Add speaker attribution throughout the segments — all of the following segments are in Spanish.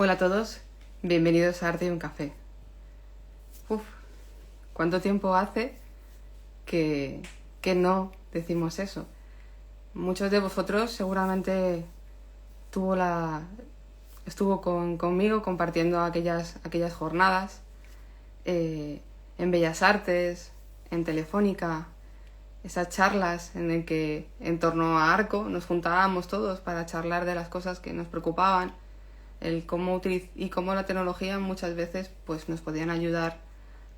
Speaker 1: Hola a todos, bienvenidos a Arte y un Café. Uf, ¿cuánto tiempo hace que no decimos eso? Muchos de vosotros seguramente estuvo conmigo compartiendo aquellas jornadas en Bellas Artes, en Telefónica, esas charlas en las que en torno a Arco nos juntábamos todos para charlar de las cosas que nos preocupaban, cómo la tecnología muchas veces pues, nos podían ayudar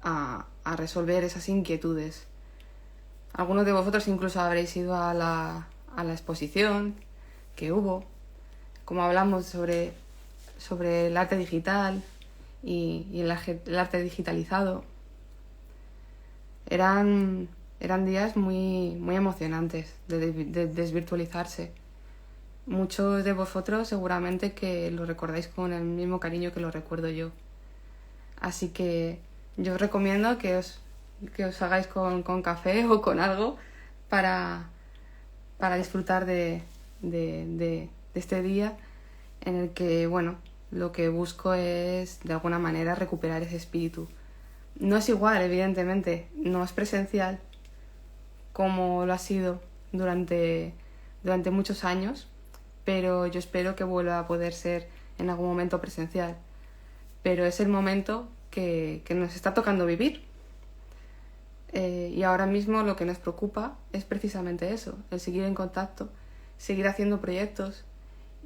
Speaker 1: a resolver esas inquietudes. Algunos de vosotros incluso habréis ido a la exposición que hubo, como hablamos sobre el arte digital y el arte digitalizado. Eran días muy emocionantes de desvirtualizarse. Muchos de vosotros seguramente que lo recordáis con el mismo cariño que lo recuerdo yo. Así que yo os recomiendo que os hagáis con café o con algo para disfrutar de este día en el que, bueno, lo que busco es de alguna manera recuperar ese espíritu. No es igual, evidentemente, no es presencial como lo ha sido durante muchos años, pero yo espero que vuelva a poder ser en algún momento presencial. Pero es el momento que nos está tocando vivir. Y ahora mismo lo que nos preocupa es precisamente eso, el seguir en contacto, seguir haciendo proyectos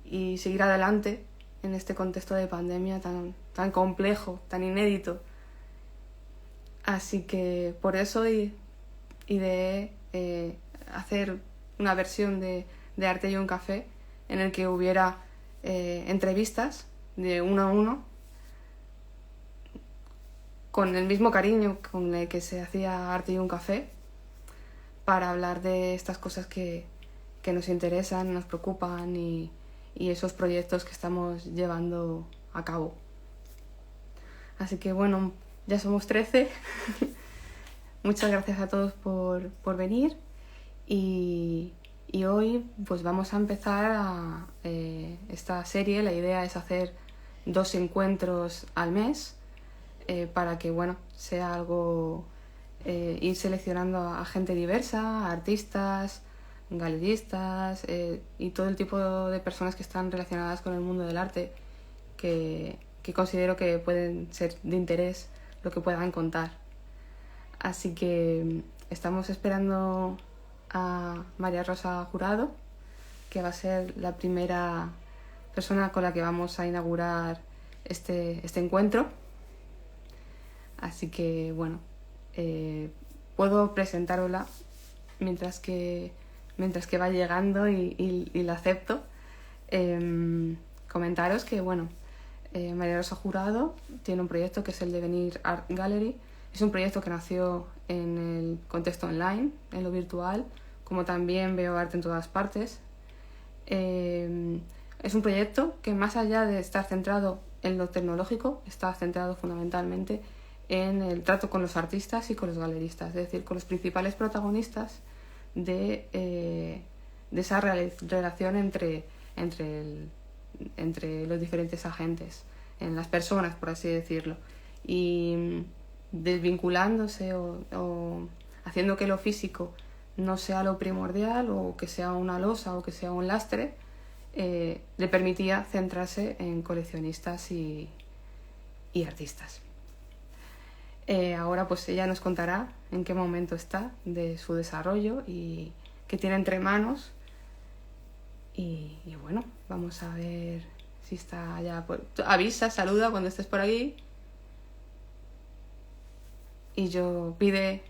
Speaker 1: y seguir adelante en este contexto de pandemia tan complejo, tan inédito. Así que por eso ideé hacer una versión de Arte y un Café en el que hubiera entrevistas de uno a uno con el mismo cariño con el que se hacía Arte y un Café, para hablar de estas cosas que nos interesan, nos preocupan y esos proyectos que estamos llevando a cabo. Así que bueno, ya somos 13. Muchas gracias a todos por venir y hoy pues vamos a empezar esta serie. La idea es hacer 2 encuentros al mes para que bueno, sea algo, ir seleccionando a gente diversa, a artistas, galeristas y todo el tipo de personas que están relacionadas con el mundo del arte que considero que pueden ser de interés lo que puedan contar. Así que estamos esperando a María Rosa Jurado, que va a ser la primera persona con la que vamos a inaugurar este encuentro. Así que bueno, puedo presentárosla mientras que va llegando y la acepto. Comentaros que bueno, María Rosa Jurado tiene un proyecto que es el Devenir Art Gallery. Es un proyecto que nació en el contexto online, en lo virtual, como también veo arte en todas partes. Es un proyecto que, más allá de estar centrado en lo tecnológico, está centrado fundamentalmente en el trato con los artistas y con los galeristas, es decir, con los principales protagonistas de esa relación entre los diferentes agentes, en las personas, por así decirlo, y desvinculándose o haciendo que lo físico no sea lo primordial, o que sea una losa o que sea un lastre, le permitía centrarse en coleccionistas y artistas. Ahora pues ella nos contará en qué momento está de su desarrollo y qué tiene entre manos. Y bueno, vamos a ver si está ya avisa, saluda cuando estés por aquí. Y yo pide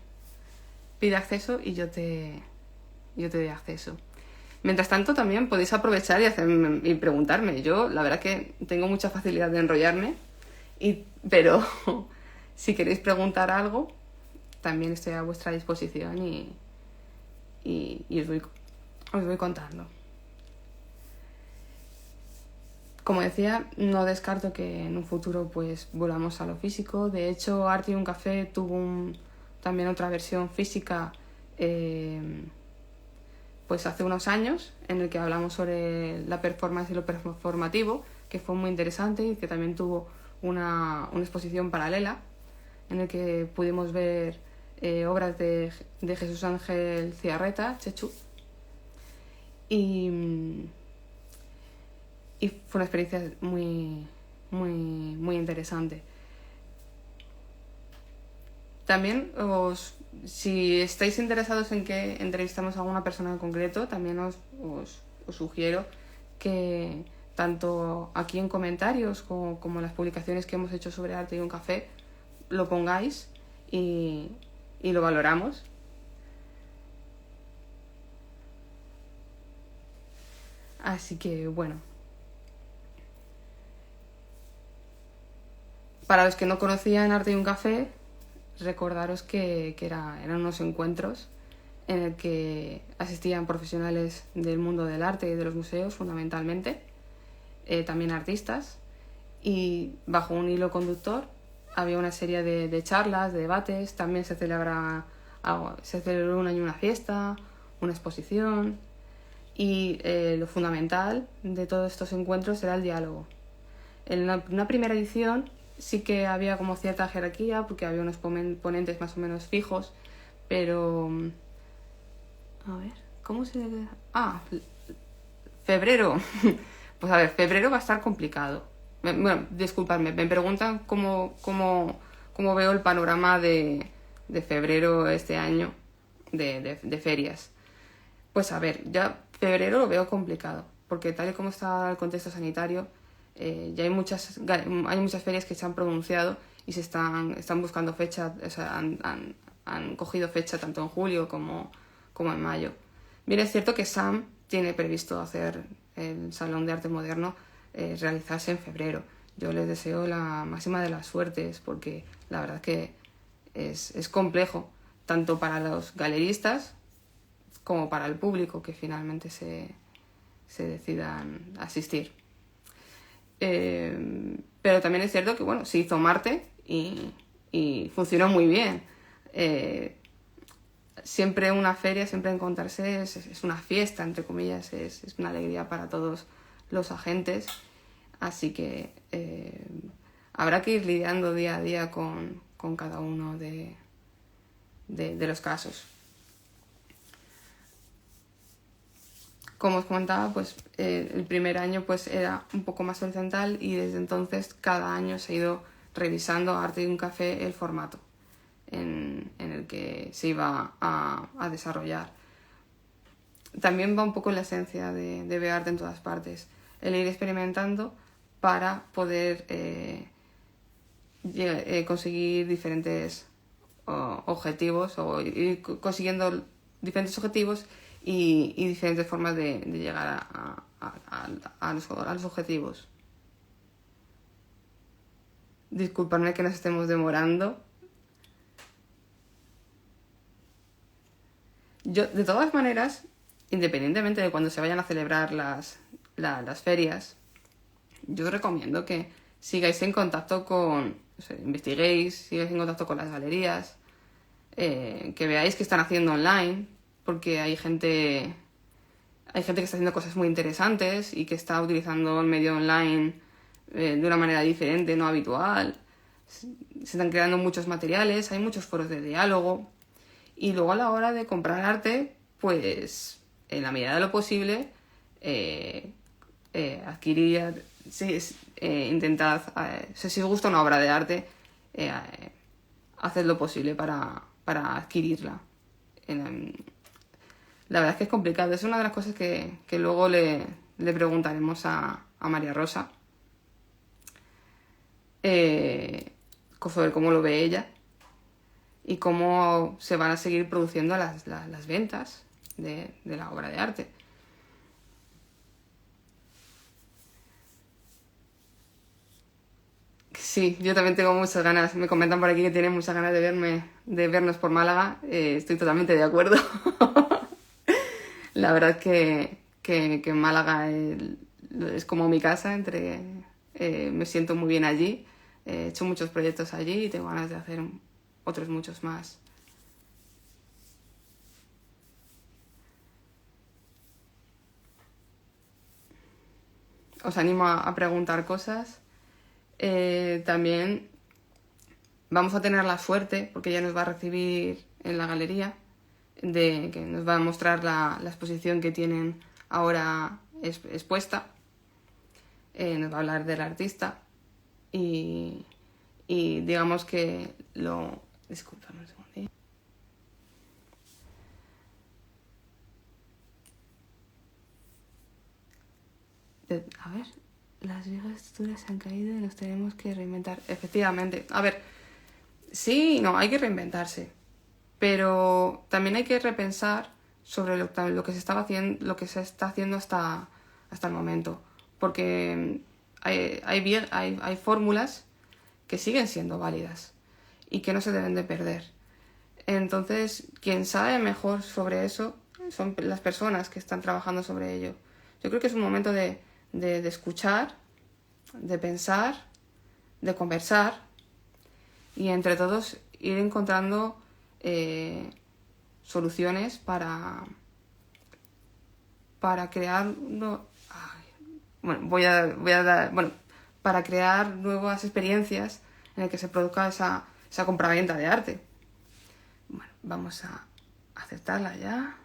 Speaker 1: acceso y yo te doy acceso. Mientras tanto también podéis aprovechar y preguntarme. Yo la verdad que tengo mucha facilidad de enrollarme, pero si queréis preguntar algo también estoy a vuestra disposición y os voy contando. Como decía, no descarto que en un futuro pues volvamos a lo físico. De hecho, Arte y un Café tuvo también otra versión física pues hace unos años, en el que hablamos sobre la performance y lo performativo, que fue muy interesante y que también tuvo una exposición paralela en el que pudimos ver obras de Jesús Ángel Ciarreta, Chechu, y fue una experiencia muy interesante. También si estáis interesados en que entrevistamos a alguna persona en concreto, también os sugiero que tanto aquí en comentarios como en las publicaciones que hemos hecho sobre Arte y un Café lo pongáis y lo valoramos. Así que bueno, para los que no conocían Arte y un Café, recordaros que eran unos encuentros en el que asistían profesionales del mundo del arte y de los museos fundamentalmente, también artistas, y bajo un hilo conductor había una serie de charlas, de debates, también se celebró un año una fiesta, una exposición, y lo fundamental de todos estos encuentros era el diálogo. En una primera edición sí que había como cierta jerarquía porque había unos ponentes más o menos fijos, pero a ver, ¿cómo se debe? Febrero. Pues a ver, febrero va a estar complicado. Bueno, disculpadme, me preguntan cómo veo el panorama de febrero este año de ferias. Pues a ver, ya febrero lo veo complicado, porque tal y como está el contexto sanitario, ya hay muchas ferias que se han pronunciado y se están buscando fecha, o sea, han cogido fecha tanto en julio como en mayo. Bien, es cierto que SAM tiene previsto hacer el Salón de Arte Moderno realizarse en febrero. Yo les deseo la máxima de las suertes porque la verdad que es complejo, tanto para los galeristas como para el público que finalmente se decidan asistir. Pero también es cierto que bueno, se hizo Marte y funcionó muy bien. Siempre una feria, siempre encontrarse es una fiesta, entre comillas, es una alegría para todos los agentes. Así que habrá que ir lidiando día a día con cada uno de los casos. Como os comentaba, pues el primer año pues era un poco más horizontal y desde entonces cada año se ha ido revisando a Arte y un Café el formato en el que se iba a desarrollar. También va un poco en la esencia de ver arte en todas partes, el ir experimentando para poder conseguir diferentes objetivos o ir consiguiendo diferentes objetivos y diferentes formas de llegar a los objetivos. Disculpadme que nos estemos demorando. Yo, de todas maneras, independientemente de cuando se vayan a celebrar las ferias, yo os recomiendo que sigáis en contacto investiguéis, sigáis en contacto con las galerías, que veáis qué están haciendo online, porque hay gente que está haciendo cosas muy interesantes y que está utilizando el medio online de una manera diferente, no habitual. Se están creando muchos materiales, hay muchos foros de diálogo. Y luego a la hora de comprar arte, pues en la medida de lo posible, adquirir, intentad, si os gusta una obra de arte, haced lo posible para adquirirla. La verdad es que es complicado, es una de las cosas que luego le preguntaremos a María Rosa sobre cómo lo ve ella y cómo se van a seguir produciendo las ventas de la obra de arte. Sí, yo también tengo muchas ganas. Me comentan por aquí que tienen muchas ganas de vernos por Málaga. Estoy totalmente de acuerdo. La verdad es que Málaga es como mi casa. Me siento muy bien allí. He hecho muchos proyectos allí y tengo ganas de hacer otros muchos más. os animo a preguntar cosas. También vamos a tener la suerte, porque ella nos va a recibir en la galería, de que nos va a mostrar la exposición que tienen ahora expuesta. Nos va a hablar del artista y digamos que lo... Disculpame un segundo. A ver, las viejas estructuras se han caído y nos tenemos que reinventar. Efectivamente. A ver, sí, no, hay que reinventarse. Pero también hay que repensar sobre lo que se estaba haciendo, lo que se está haciendo hasta el momento. Porque hay fórmulas que siguen siendo válidas y que no se deben de perder. Entonces, quien sabe mejor sobre eso son las personas que están trabajando sobre ello. Yo creo que es un momento de escuchar, de pensar, de conversar y entre todos ir encontrando soluciones para crear para crear nuevas experiencias en las que se produzca esa compraventa de arte. Bueno, vamos a aceptarla ya.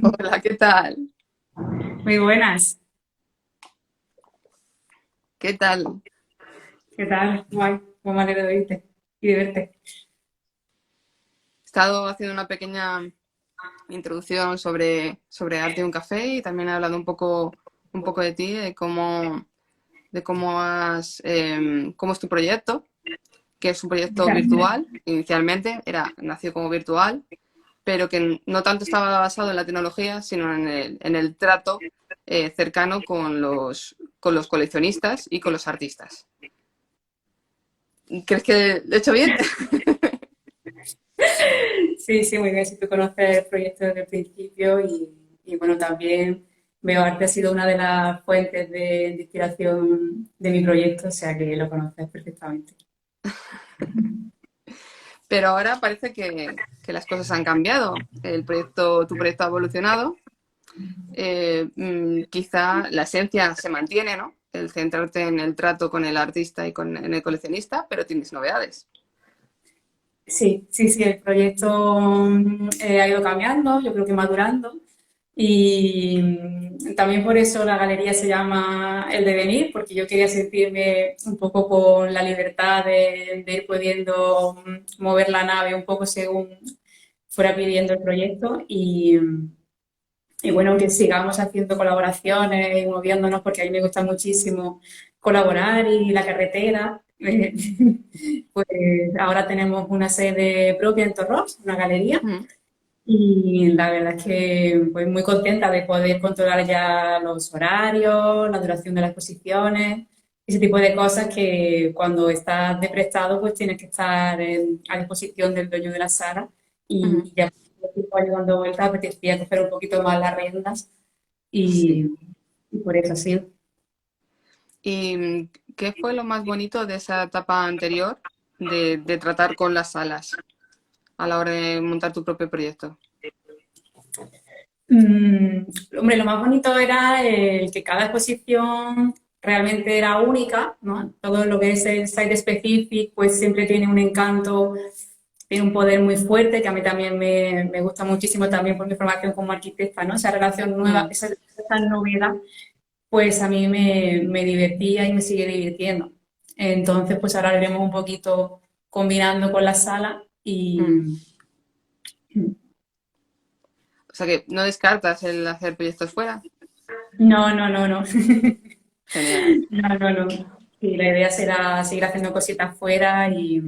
Speaker 1: Hola, ¿qué tal?
Speaker 2: Muy buenas.
Speaker 1: ¿Qué tal?
Speaker 2: ¿Qué tal? Guay. Muy manera de oírte y de verte.
Speaker 1: He estado haciendo una pequeña introducción sobre arte y un café y también he hablado un poco de ti, de cómo es tu proyecto, que es un proyecto virtual. Inicialmente nació como virtual, pero que no tanto estaba basado en la tecnología, sino en el trato cercano con los coleccionistas y con los artistas. ¿Crees que lo he hecho bien?
Speaker 2: Sí, sí, muy bien. Si tú conoces el proyecto desde el principio y bueno, también veo arte ha sido una de las fuentes de inspiración de mi proyecto, o sea que lo conoces perfectamente.
Speaker 1: Pero ahora parece que las cosas han cambiado. Tu proyecto ha evolucionado. Quizá la esencia se mantiene, ¿no? El centrarte en el trato con el artista y en el coleccionista, pero tienes novedades.
Speaker 2: Sí, sí, sí, el proyecto ha ido cambiando, yo creo que madurando. Y también por eso la galería se llama El Devenir, porque yo quería sentirme un poco con la libertad de ir pudiendo mover la nave un poco según fuera pidiendo el proyecto. Y bueno, que sigamos haciendo colaboraciones y moviéndonos, porque a mí me gusta muchísimo colaborar y la carretera. Pues ahora tenemos una sede propia en Torros, una galería.
Speaker 1: Ujú.
Speaker 2: Y la verdad es que pues, muy contenta de poder controlar ya los horarios, la duración de las exposiciones, ese tipo de cosas que cuando estás de prestado pues tienes que estar a disposición del dueño de la sala
Speaker 1: Ujú.
Speaker 2: y ya cuando vuelta apetecía coger un poquito más las riendas
Speaker 1: Sí.
Speaker 2: y, y por eso sí.
Speaker 1: ¿Y qué fue lo más bonito de esa etapa anterior de tratar con las salas a la hora de montar tu propio proyecto?
Speaker 2: Mm, hombre, lo más bonito era el que cada exposición realmente era única, ¿no? Todo lo que es el site specific, pues siempre tiene un encanto, tiene un poder muy fuerte, que a mí también me gusta muchísimo también por mi formación como arquitecta, ¿no? Esa relación nueva,
Speaker 1: Mm.
Speaker 2: esa novedad, pues a mí me divertía y me sigue divirtiendo. Entonces, pues ahora lo iremos un poquito combinando con la sala
Speaker 1: Mm.
Speaker 2: y
Speaker 1: O sea que no descartas el hacer proyectos fuera.
Speaker 2: no, no, no, no.
Speaker 1: Genial.
Speaker 2: No, no, no. Sí, la idea será seguir haciendo cositas fuera y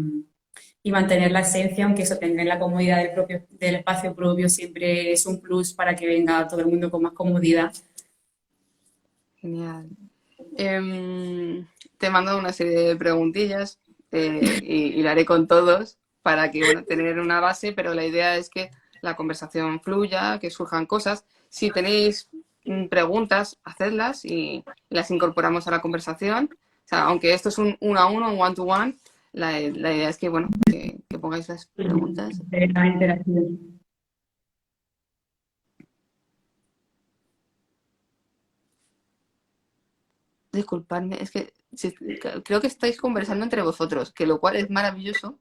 Speaker 2: mantener la esencia, aunque eso tener la comodidad del espacio propio siempre es un plus para que venga todo el mundo con más comodidad.
Speaker 1: Genial. Te mando una serie de preguntillas y lo haré con todos para que, bueno, tener una base, pero la idea es que la conversación fluya, que surjan cosas. Si tenéis preguntas, hacedlas y las incorporamos a la conversación. O sea, aunque esto es un uno a uno, un one to one, la idea es que, bueno, que pongáis las preguntas.
Speaker 2: De la interacción.
Speaker 1: Disculpadme, es que creo que estáis conversando entre vosotros, que lo cual es maravilloso.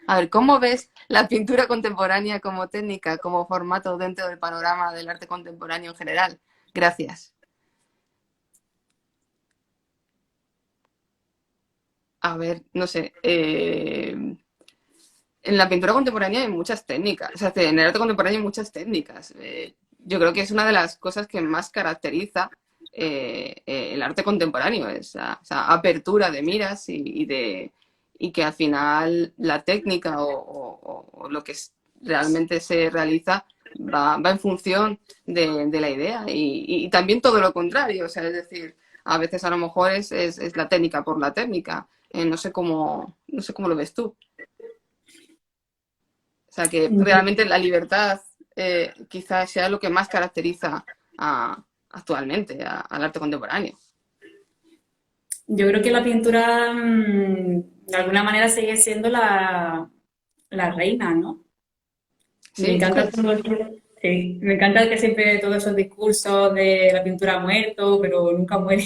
Speaker 1: A ver, ¿cómo ves la pintura contemporánea como técnica, como formato dentro del panorama del arte contemporáneo en general? Gracias. A ver, no sé. En la pintura contemporánea hay muchas técnicas, o sea, en el arte contemporáneo hay muchas técnicas. Yo creo que es una de las cosas que más caracteriza el arte contemporáneo, esa apertura de miras y que al final la técnica o lo que realmente se realiza va en función de la idea y también todo lo contrario, o sea, es decir, a veces a lo mejor es la técnica por la técnica. No sé cómo lo ves tú. O sea, que realmente la libertad quizás sea lo que más caracteriza actualmente al arte contemporáneo.
Speaker 2: Yo creo que la pintura de alguna manera sigue siendo la reina, ¿no? Me
Speaker 1: Sí, ¿tú
Speaker 2: encanta
Speaker 1: crees?
Speaker 2: todo sí, me encanta que siempre todos esos discursos de la pintura ha muerto, pero nunca muere.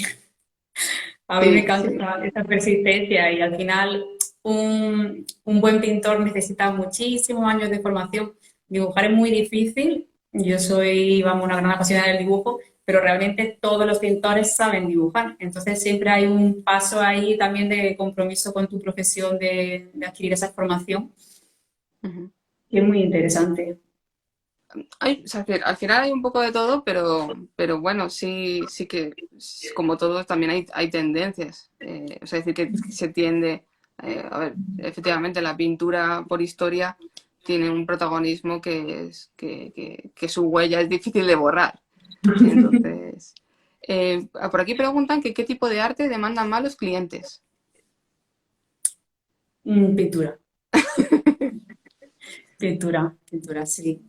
Speaker 2: A mí me
Speaker 1: Sí,
Speaker 2: encanta
Speaker 1: sí.
Speaker 2: esa persistencia y al final un buen pintor necesita muchísimos años de formación. Dibujar es muy difícil. Yo soy, vamos, una gran apasionada del dibujo, pero realmente todos los pintores saben dibujar. Entonces siempre hay un paso ahí también de compromiso con tu profesión de adquirir esa formación,
Speaker 1: Ujú.
Speaker 2: que es muy interesante.
Speaker 1: O sea, que al final hay un poco de todo, pero bueno, sí que, como todo, también hay tendencias. O sea, es decir, que se tiende, a ver, efectivamente, la pintura por historia tiene un protagonismo que su huella es difícil de borrar. Entonces, por aquí preguntan que qué tipo de arte demandan más los clientes.
Speaker 2: Pintura, pintura, pintura, sí.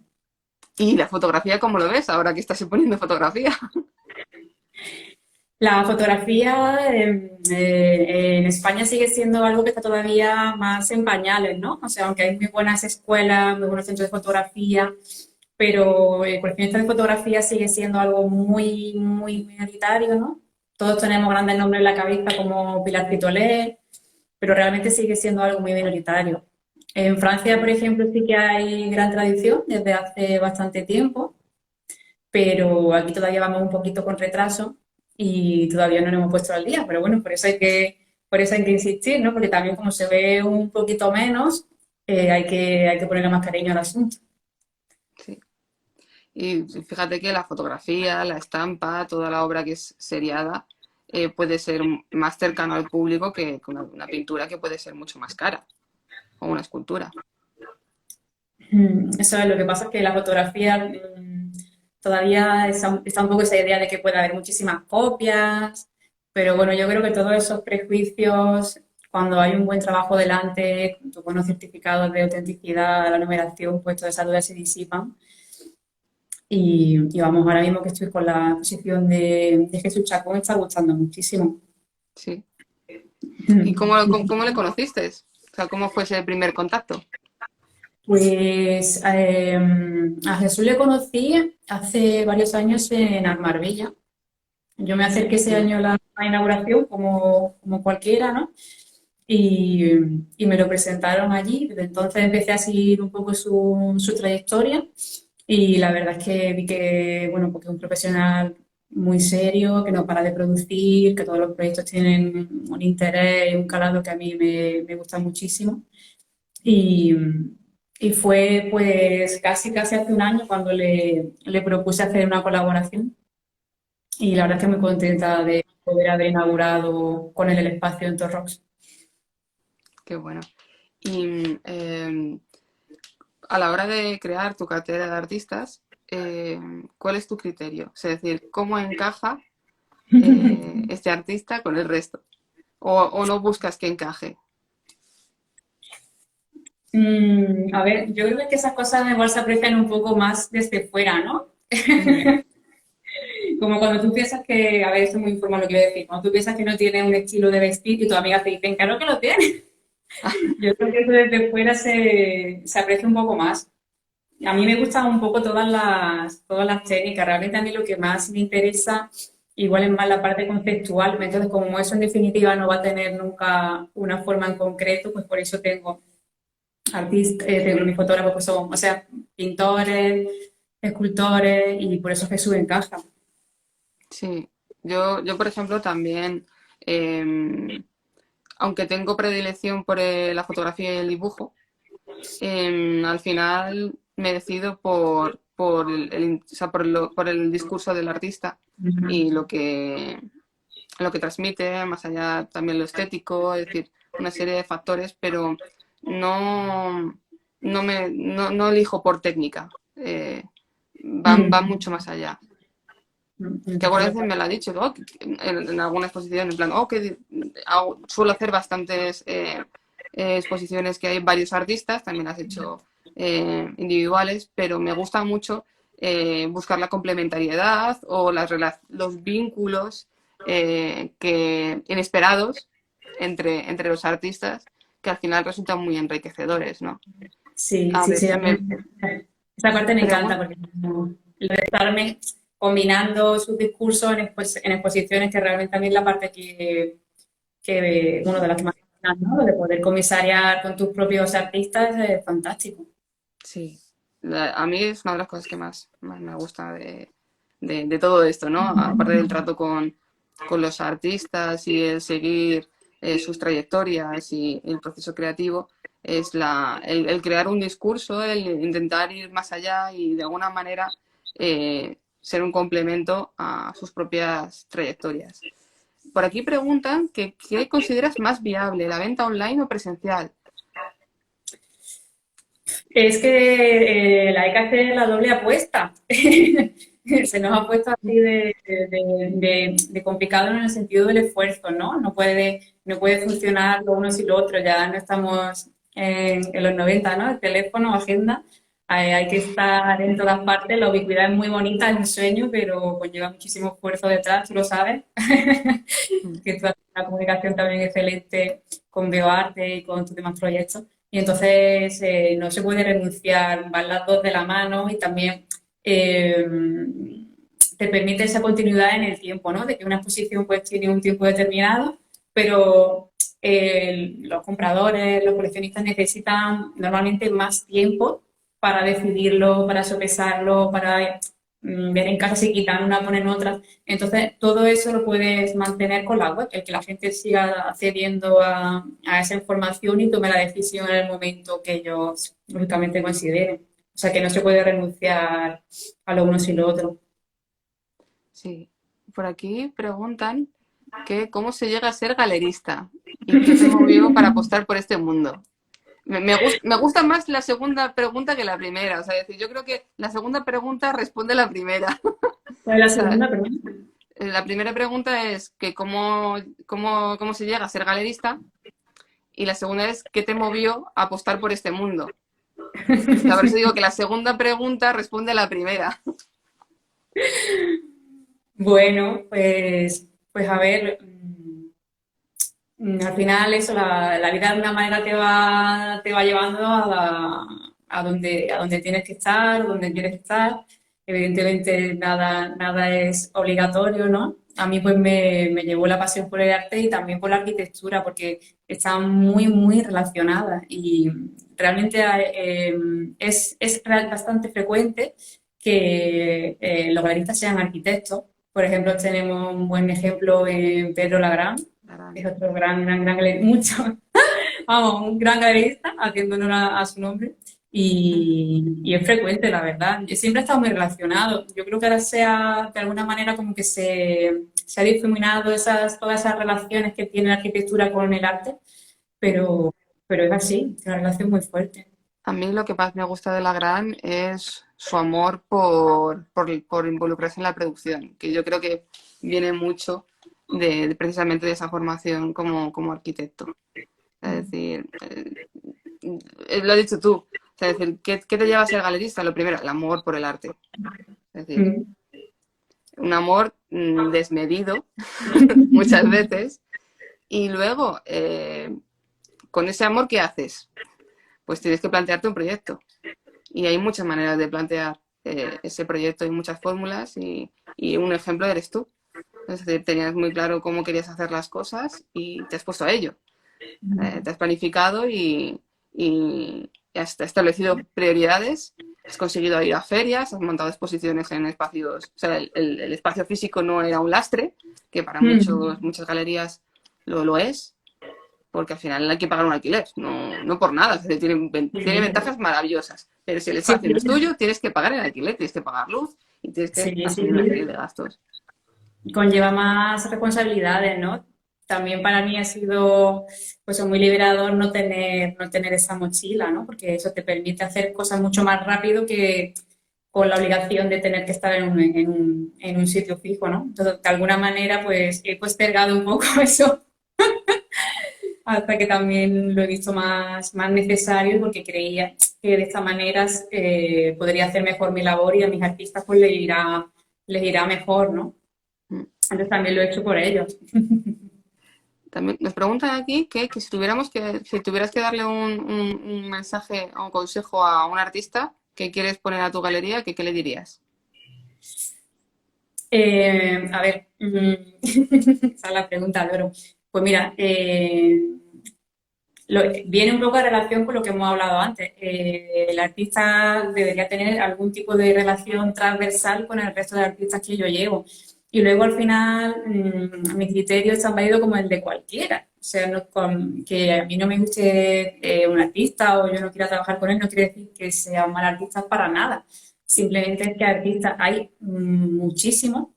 Speaker 1: Y la fotografía, ¿cómo lo ves ahora que estás poniendo fotografía?
Speaker 2: La fotografía en España sigue siendo algo que está todavía más en pañales, ¿no? O sea, aunque hay muy buenas escuelas, muy buenos centros de fotografía, pero el coleccionista de fotografía sigue siendo algo muy, muy minoritario, ¿no? Todos tenemos grandes nombres en la cabeza como Pilar Pitolet, pero realmente sigue siendo algo muy minoritario. En Francia, por ejemplo, sí que hay gran tradición desde hace bastante tiempo, pero aquí todavía vamos un poquito con retraso y todavía no nos hemos puesto al día, pero bueno, por eso hay que insistir, ¿no? Porque también como se ve un poquito menos, hay que ponerle más cariño al asunto.
Speaker 1: Sí. Y fíjate que la fotografía, la estampa, toda la obra que es seriada, puede ser más cercano al público que una pintura que puede ser mucho más cara, o una escultura.
Speaker 2: Eso es lo que pasa, es que la fotografía todavía está un poco esa idea de que puede haber muchísimas copias, pero bueno, yo creo que todos esos prejuicios, cuando hay un buen trabajo delante, con buenos certificados de autenticidad, la numeración, pues todas esas dudas se disipan. Y vamos, ahora mismo que estoy con la exposición de Jesús Chacón, me está gustando muchísimo.
Speaker 1: Sí. ¿Y cómo le conociste? O sea, ¿cómo fue ese primer contacto?
Speaker 2: Pues a Jesús le conocí hace varios años en Marbella. Yo me acerqué ese
Speaker 1: Sí.
Speaker 2: año a la inauguración como cualquiera, ¿no? Y, y me lo presentaron allí. Desde entonces empecé a seguir un poco su trayectoria y la verdad es que vi que, bueno, porque es un profesional muy serio, que no para de producir, que todos los proyectos tienen un interés y un calado que a mí me gusta muchísimo. Y, y fue pues casi hace un año cuando le propuse hacer una colaboración y la verdad es que muy contenta de poder haber inaugurado con él el espacio en Torrox.
Speaker 1: Qué bueno. Y a la hora de crear tu cartera de artistas, ¿cuál es tu criterio? Es decir, ¿cómo encaja este artista con el resto? O no buscas que encaje?
Speaker 2: A ver, yo creo que esas cosas igual se aprecian un poco más desde fuera, ¿no?
Speaker 1: Ujú.
Speaker 2: Como cuando tú piensas que, a ver, esto es muy informal lo que voy a decir, cuando tú piensas que no tiene un estilo de vestir y tus amigas te dicen, claro que lo tiene. Yo creo que eso desde fuera se aprecia un poco más. A mí me gustan un poco todas las técnicas. Realmente a mí lo que más me interesa, igual es más la parte conceptual. Entonces, como eso en definitiva no va a tener nunca una forma en concreto, pues por eso tengo artistas, tengo mis fotógrafos que son, o sea, pintores, escultores, y por eso Jesús encaja.
Speaker 1: Sí, yo por ejemplo también, em, aunque tengo predilección por la fotografía y el dibujo, al final me decido por o sea, por el discurso del artista y lo que transmite, más allá también lo estético, es decir, una serie de factores, pero no, no elijo por técnica, va
Speaker 2: Mm.
Speaker 1: mucho más allá. Que
Speaker 2: Entonces,
Speaker 1: algunas veces me lo ha dicho, ¿no? En alguna exposición, en plan, suelo hacer bastantes exposiciones que hay varios artistas, también las he hecho individuales, pero me gusta mucho buscar la complementariedad o los vínculos inesperados entre los artistas que al final resultan muy enriquecedores, ¿no?
Speaker 2: sí,
Speaker 1: A
Speaker 2: sí, sí,
Speaker 1: veces
Speaker 2: a mí
Speaker 1: me
Speaker 2: esa parte me encanta
Speaker 1: pregunto,
Speaker 2: porque lo de estarme combinando sus discursos en exposiciones, que realmente a mí es la parte bueno, de las que más me encanta, ¿no? De poder comisariar con tus propios artistas es fantástico.
Speaker 1: sí, a mí es una de las cosas que más me gusta de todo esto, ¿no? Aparte del trato con los artistas y el seguir sus trayectorias y el proceso creativo, es el crear un discurso, el intentar ir más allá y de alguna manera ser un complemento a sus propias trayectorias. Por aquí preguntan que ¿qué consideras más viable, la venta online o presencial?
Speaker 2: Es que hay que hacer la doble apuesta. Se nos ha puesto así de complicado en el sentido del esfuerzo, ¿no? No puede funcionar lo uno sin lo otro. Ya no estamos en los 90, ¿no? El teléfono, agenda. Hay que estar en todas partes. La ubicuidad es muy bonita, es un sueño, pero conlleva muchísimo esfuerzo detrás, tú lo sabes. Que tú haces una comunicación también excelente con BioArte y con tus demás proyectos. Y entonces no se puede renunciar, van las dos de la mano y también eh, te permite esa continuidad en el tiempo, ¿no? De que una exposición pues tiene un tiempo determinado, pero los compradores, los coleccionistas necesitan normalmente más tiempo para decidirlo, para sopesarlo, para ver en casa si quitan una, ponen otra. Entonces, todo eso lo puedes mantener con la web, el que la gente siga accediendo a esa información y tome la decisión en el momento que ellos lógicamente consideren. O sea, que no se puede renunciar a lo uno sin lo otro.
Speaker 1: Sí, por aquí preguntan que cómo se llega a ser galerista y qué te movió para apostar por este mundo. Me gusta más la segunda pregunta que la primera. O sea, es decir, yo creo que la segunda pregunta responde a la primera.
Speaker 2: ¿Cuál es la
Speaker 1: O sea,
Speaker 2: segunda pregunta?
Speaker 1: la primera pregunta es que cómo se llega a ser galerista y la segunda es qué te movió a apostar por este mundo. O sea, por eso digo que la segunda pregunta responde a la primera.
Speaker 2: Bueno, pues a ver, al final eso, la vida de una manera te va llevando a donde tienes que estar, donde quieres estar. Evidentemente nada es obligatorio, ¿no? A mí pues me llevó la pasión por el arte y también por la arquitectura, porque están muy relacionadas y realmente bastante frecuente que los galeristas sean arquitectos. Por ejemplo, tenemos un buen ejemplo en Pedro Lagrán, es otro gran galerista, vamos, un gran galerista, haciendo honor a su nombre. Y es frecuente, la verdad. Yo siempre he estado muy relacionado. Yo creo que ahora de alguna manera como que se ha difuminado todas esas relaciones que tiene la arquitectura con el arte, pero, pero es así, es una relación muy fuerte.
Speaker 1: A mí lo que más me gusta de la Gran es su amor por involucrarse en la producción, que yo creo que viene mucho precisamente de esa formación como arquitecto. Es decir, lo has dicho tú. O sea, es decir, ¿qué te lleva a ser galerista? Lo primero, el amor por el arte. Es decir,
Speaker 2: Mm.
Speaker 1: un amor desmedido muchas veces. Y luego, con ese amor, ¿qué haces? Pues tienes que plantearte un proyecto. Y hay muchas maneras de plantear ese proyecto, hay muchas fórmulas y un ejemplo eres tú. Es decir, tenías muy claro cómo querías hacer las cosas y te has puesto a ello. Te has planificado y has establecido prioridades, has conseguido ir a ferias, has montado exposiciones en espacios, o sea, el espacio físico no era un lastre, que para muchas galerías lo es, porque al final hay que pagar un alquiler, no por nada, es decir, tiene ventajas maravillosas, pero si el
Speaker 2: Sí,
Speaker 1: espacio no es tuyo, tienes que pagar el alquiler, tienes que pagar luz y tienes que
Speaker 2: sí,
Speaker 1: asumir una serie
Speaker 2: sí.
Speaker 1: de gastos.
Speaker 2: Conlleva más responsabilidades, ¿no? También para mí ha sido pues muy liberador no tener esa mochila, ¿no? Porque eso te permite hacer cosas mucho más rápido que con la obligación de tener que estar en un sitio fijo, ¿no? Entonces, de alguna manera, pues he postergado un poco eso hasta que también lo he visto más necesario porque creía que de esta manera podría hacer mejor mi labor y a mis artistas pues les irá mejor, ¿no? Entonces también lo he hecho por ellos.
Speaker 1: También nos preguntan aquí que si tuvieras que darle un mensaje o un consejo a un artista que quieres poner a tu galería, ¿qué le dirías?
Speaker 2: A ver, esa es la pregunta, Loro. Pues mira, viene un poco a relación con lo que hemos hablado antes. El artista debería tener algún tipo de relación transversal con el resto de artistas que yo llevo. Y luego al final mi criterio es tan válido como el de cualquiera. O sea, que a mí no me guste un artista o yo no quiera trabajar con él no quiere decir que sea un mal artista para nada. Simplemente es que artistas hay muchísimos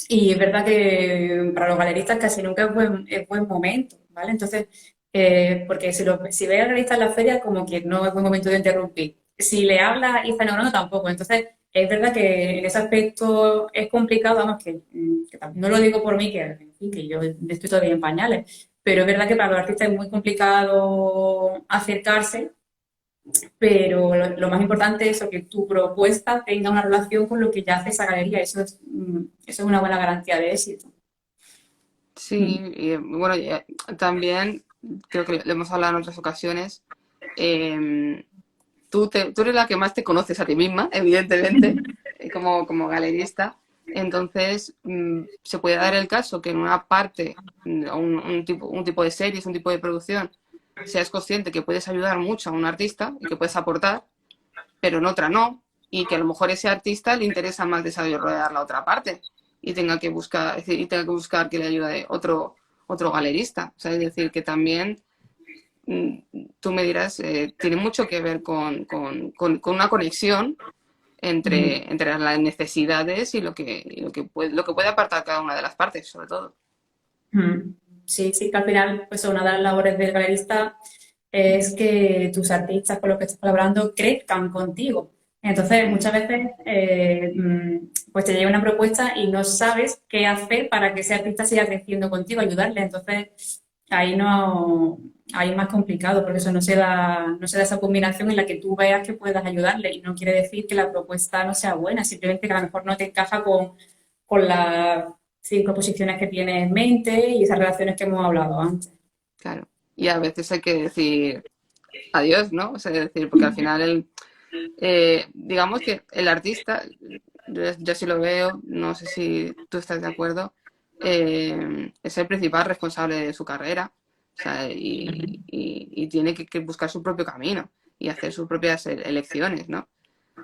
Speaker 2: y es verdad que para los galeristas casi nunca es buen momento, ¿vale? Entonces, porque si ve al galerista en la feria, como que no es buen momento de interrumpir. Si le habla y está negociando, tampoco. Entonces, es verdad que en ese aspecto es complicado, vamos, que no lo digo por mí, que, en fin, que yo estoy todavía en pañales, pero es verdad que para los artistas es muy complicado acercarse, pero lo más importante es eso, que tu propuesta tenga una relación con lo que ya hace esa galería. Eso es una buena garantía de éxito.
Speaker 1: Sí, y bueno, también creo que lo hemos hablado en otras ocasiones. eh, tú eres la que más te conoces a ti misma, evidentemente, como galerista. Entonces, se puede dar el caso que en una parte, un tipo de series, un tipo de producción, seas consciente que puedes ayudar mucho a un artista y que puedes aportar, pero en otra no, y que a lo mejor ese artista le interesa más desarrollar la otra parte y tenga que buscar que le ayude otro galerista. O sea, es decir, que también mm, tú me dirás, tiene mucho que ver con una conexión entre las necesidades y lo que puede apartar cada una de las partes, sobre todo.
Speaker 2: Sí, sí, que al final, pues una de las labores del galerista es que tus artistas con los que estás colaborando crezcan contigo. Entonces, muchas veces, pues te llega una propuesta y no sabes qué hacer para que ese artista siga creciendo contigo, ayudarle. Entonces, ahí no, ahí es más complicado, porque eso no se da esa combinación en la que tú veas que puedas ayudarle. Y no quiere decir que la propuesta no sea buena, simplemente que a lo mejor no te encaja con las 5 posiciones que tienes en mente y esas relaciones que hemos hablado antes.
Speaker 1: Claro. Y a veces hay que decir adiós, ¿no? O sea, decir, porque al final digamos que el artista, yo sí lo veo, no sé si tú estás de acuerdo, es el principal responsable de su carrera, o sea, y tiene que buscar su propio camino y hacer sus propias elecciones, ¿no?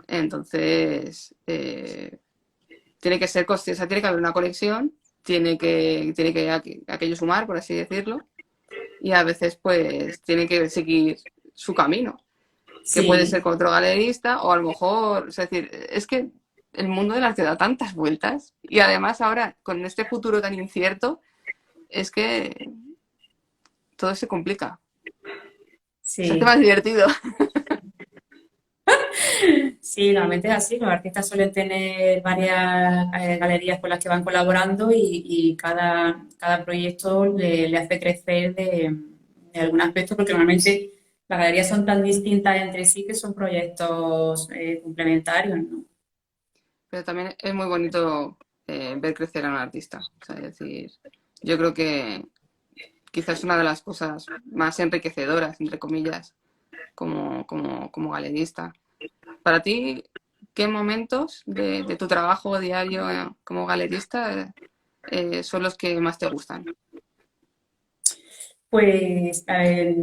Speaker 1: Entonces, tiene que ser consciente, o sea, tiene que haber una conexión, tiene que aquello sumar, por así decirlo, y a veces pues tiene que seguir su camino, que puede ser
Speaker 2: Sí,
Speaker 1: con otro galerista o a lo mejor, es decir, es que el mundo del arte da tantas vueltas y además ahora con este futuro tan incierto es que todo se complica, se hace más
Speaker 2: sí,
Speaker 1: divertido.
Speaker 2: sí, normalmente es así. Los artistas suelen tener varias galerías con las que van colaborando y cada proyecto le hace crecer de algún aspecto, porque normalmente las galerías son tan distintas entre sí que son proyectos complementarios, ¿no?
Speaker 1: Pero también es muy bonito ver crecer a un artista, o sea, es decir, yo creo que quizás una de las cosas más enriquecedoras, entre comillas, como galerista. Para ti, ¿qué momentos de tu trabajo diario como galerista son los que más te gustan?
Speaker 2: Pues, a ver,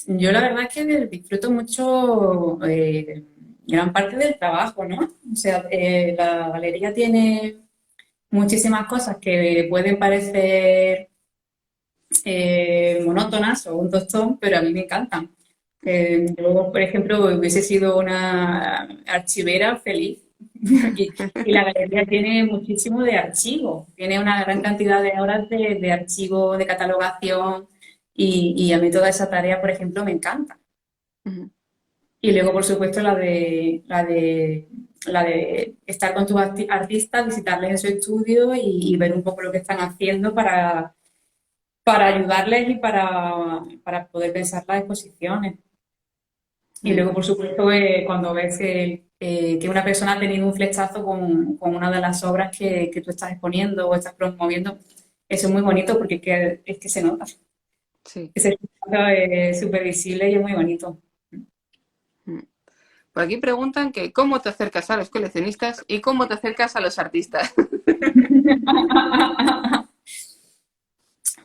Speaker 2: yo la verdad es que disfruto mucho gran parte del trabajo, ¿no? O sea, la galería tiene muchísimas cosas que pueden parecer monótonas o un tostón, pero a mí me encantan. Yo, por ejemplo, hubiese sido una archivera feliz. Y, y la galería tiene muchísimo de archivo, tiene una gran cantidad de horas de archivo, de catalogación, y a mí toda esa tarea, por ejemplo, me encanta.
Speaker 1: Ujú.
Speaker 2: Y luego, por supuesto, la de estar con tus artistas, visitarles en su estudio y ver un poco lo que están haciendo para ayudarles y para poder pensar las exposiciones. Y
Speaker 1: Mm.
Speaker 2: luego, por supuesto, cuando ves que una persona ha tenido un flechazo con una de las obras que tú estás exponiendo o estás promoviendo, eso es muy bonito porque es que se nota.
Speaker 1: Sí.
Speaker 2: Ese flechazo es súper visible y es muy bonito.
Speaker 1: Mm. Por aquí preguntan que cómo te acercas a los coleccionistas y cómo te acercas a los artistas.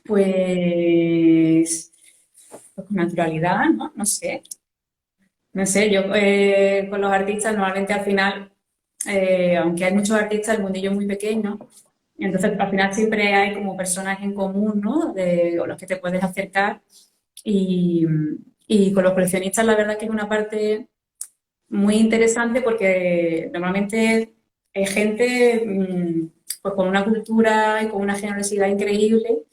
Speaker 2: Pues con naturalidad, ¿no? No sé. No sé, yo con los artistas normalmente al final, aunque hay muchos artistas, el mundillo es muy pequeño, entonces al final siempre hay como personas en común, ¿no? Con los que te puedes acercar y, y con los coleccionistas la verdad que es una parte muy interesante porque normalmente hay gente pues con una cultura y con una generosidad increíble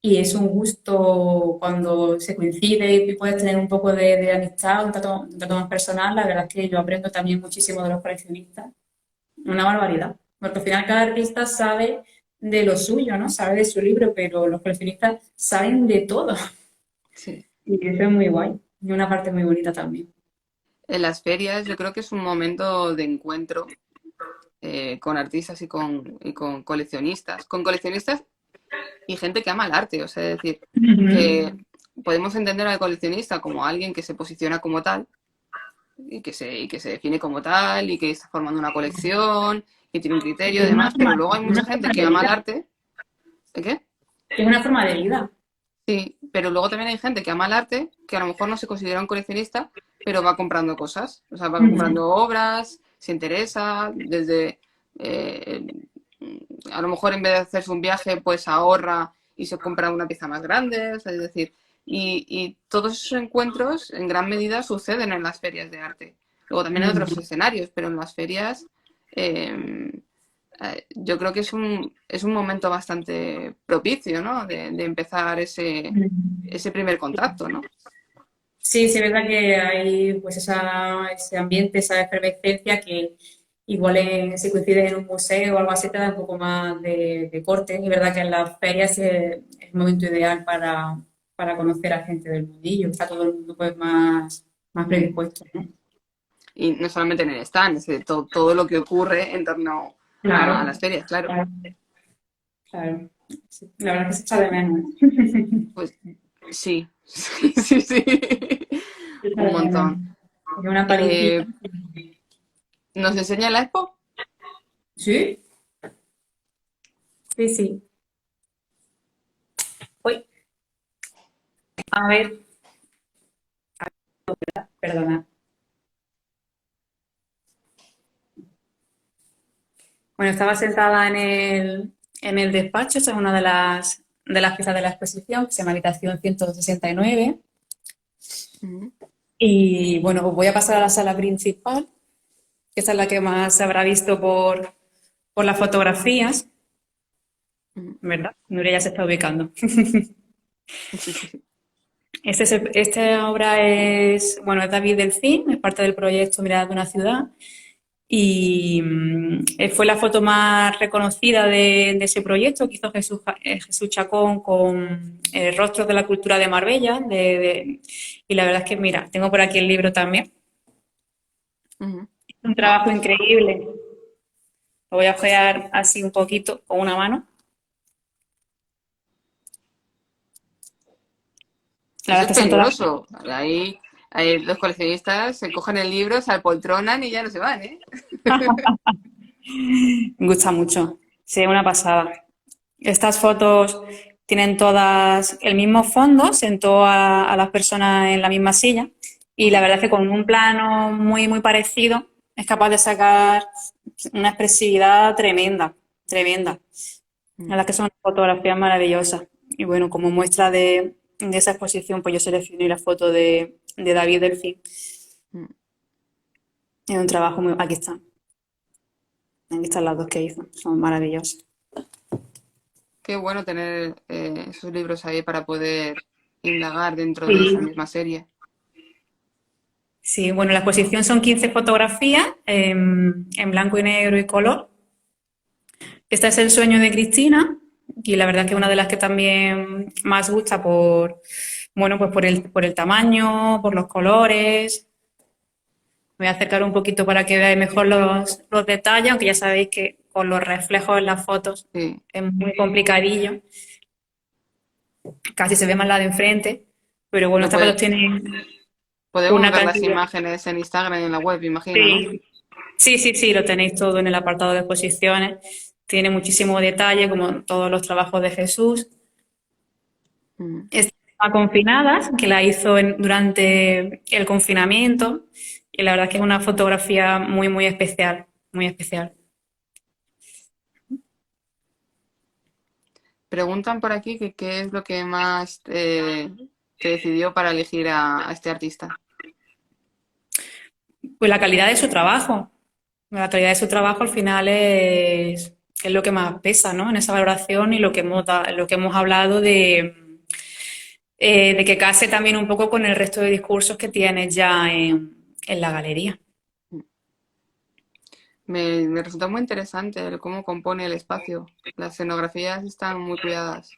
Speaker 2: y es un gusto cuando se coincide y puedes tener un poco de amistad, un trato más personal. La verdad es que yo aprendo también muchísimo de los coleccionistas. Una barbaridad. Porque al final cada artista sabe de lo suyo, ¿no? Sabe de su libro, pero los coleccionistas saben de todo.
Speaker 1: Sí.
Speaker 2: Y eso es muy guay. Y una parte muy bonita también.
Speaker 1: En las ferias yo creo que es un momento de encuentro con artistas y con coleccionistas. Con coleccionistas y gente que ama el arte. O sea, es decir,
Speaker 2: Ujú.
Speaker 1: que podemos entender al coleccionista como alguien que se posiciona como tal y que se define como tal y que está formando una colección y tiene un criterio y demás, pero luego hay
Speaker 2: Es
Speaker 1: mucha
Speaker 2: una
Speaker 1: gente
Speaker 2: forma
Speaker 1: que
Speaker 2: de
Speaker 1: ama el
Speaker 2: vida.
Speaker 1: arte. ¿De qué?
Speaker 2: Es una forma de vida.
Speaker 1: Sí, pero luego también hay gente que ama el arte, que a lo mejor no se considera un coleccionista, pero va comprando cosas. O sea, va
Speaker 2: Ujú.
Speaker 1: comprando obras, se interesa, desde... eh, a lo mejor en vez de hacerse un viaje, pues ahorra y se compra una pieza más grande. O sea, es decir, y todos esos encuentros en gran medida suceden en las ferias de arte. Luego también en otros
Speaker 2: Ujú.
Speaker 1: escenarios, pero en las ferias yo creo que es un momento bastante propicio, ¿no? De empezar ese primer contacto, ¿no?
Speaker 2: Sí, sí, es verdad que hay pues ese ambiente, esa efervescencia que igual si coincides en un museo o algo así te da un poco más de corte. Y es verdad que en las ferias es el momento ideal para conocer a gente del mundillo. Está todo el mundo pues más
Speaker 1: Mm.
Speaker 2: predispuesto, ¿no?
Speaker 1: Y no solamente en el stand, es de todo lo que ocurre en torno a
Speaker 2: Claro,
Speaker 1: las ferias, claro.
Speaker 2: claro, claro. Sí, la verdad es que se echa de menos.
Speaker 1: Pues sí, sí, sí, sí.
Speaker 2: Se echa
Speaker 1: Un
Speaker 2: de menos.
Speaker 1: montón.
Speaker 2: Y una paliza.
Speaker 1: Eh, ¿Nos enseña la expo?
Speaker 2: Sí, sí, sí. Uy, a ver, perdona. Bueno, estaba sentada en el despacho, esa es una de las piezas de la exposición, que se llama Habitación 169.
Speaker 1: Ujú,
Speaker 2: Y bueno, pues voy a pasar a la sala principal, que esa es la que más se habrá visto por las fotografías,
Speaker 1: ujú.
Speaker 2: ¿verdad? Nuria ya se está ubicando.
Speaker 1: Sí, sí, sí.
Speaker 2: Esta obra es David Delfín, es parte del proyecto Mirada de una ciudad. Y fue la foto más reconocida de ese proyecto que hizo Jesús Chacón con Rostros de la Cultura de Marbella. Y la verdad es que, mira, tengo por aquí el libro también.
Speaker 1: Ujú.
Speaker 2: Es un
Speaker 1: Ah,
Speaker 2: trabajo increíble. Lo voy a ojear así un poquito con una mano. La
Speaker 1: Eso
Speaker 2: verdad
Speaker 1: es
Speaker 2: es que son todas.
Speaker 1: peligroso. Ahí los coleccionistas se cogen el libro, se apoltronan y ya no se van, ¿eh?
Speaker 2: Me gusta mucho. Sí, una pasada. Estas fotos tienen todas el mismo fondo, sentó a las personas en la misma silla y la
Speaker 1: Ajá.
Speaker 2: verdad es que con un plano muy, muy parecido es capaz de sacar una expresividad tremenda, tremenda. La
Speaker 1: Mm,
Speaker 2: verdad es que son fotografías maravillosas. Y bueno, como muestra de esa exposición, pues yo seleccioné la foto de David Delfín.
Speaker 1: mm.
Speaker 2: Es un trabajo muy... aquí están las dos que hizo, son maravillosas.
Speaker 1: Qué bueno tener esos libros ahí para poder indagar dentro de esa
Speaker 2: Sí.
Speaker 1: misma serie.
Speaker 2: Sí, bueno, la exposición son 15 fotografías en blanco y negro y color. Este es el sueño de Cristina y la verdad que es una de las que también más gusta por, bueno, pues por el tamaño, por los colores. Me voy a acercar un poquito para que veáis mejor los detalles, aunque ya sabéis que con los reflejos en las fotos
Speaker 1: Sí.
Speaker 2: es muy complicadillo. Casi se ve más la de enfrente, pero bueno,
Speaker 1: Lo
Speaker 2: estas fotos
Speaker 1: puede-
Speaker 2: tienen
Speaker 1: Podemos
Speaker 2: una
Speaker 1: ver las
Speaker 2: cantidad.
Speaker 1: imágenes en Instagram y en la web, imagino, ¿no?
Speaker 2: Sí, sí, lo tenéis todo en el apartado de exposiciones. Tiene muchísimo detalle, como todos los trabajos de Jesús.
Speaker 1: Mm.
Speaker 2: Está Confinadas, que la hizo durante el confinamiento, y la verdad es que es una fotografía muy, muy especial, muy especial.
Speaker 1: Preguntan por aquí que qué es lo que más te decidió para elegir a este artista.
Speaker 2: Pues la calidad de su trabajo. La calidad de su trabajo al final es lo que más pesa, ¿no? En esa valoración y lo que hemos hablado de que case también un poco con el resto de discursos que tienes ya en la galería.
Speaker 1: Me resulta muy interesante el cómo compone el espacio. Las escenografías están muy cuidadas.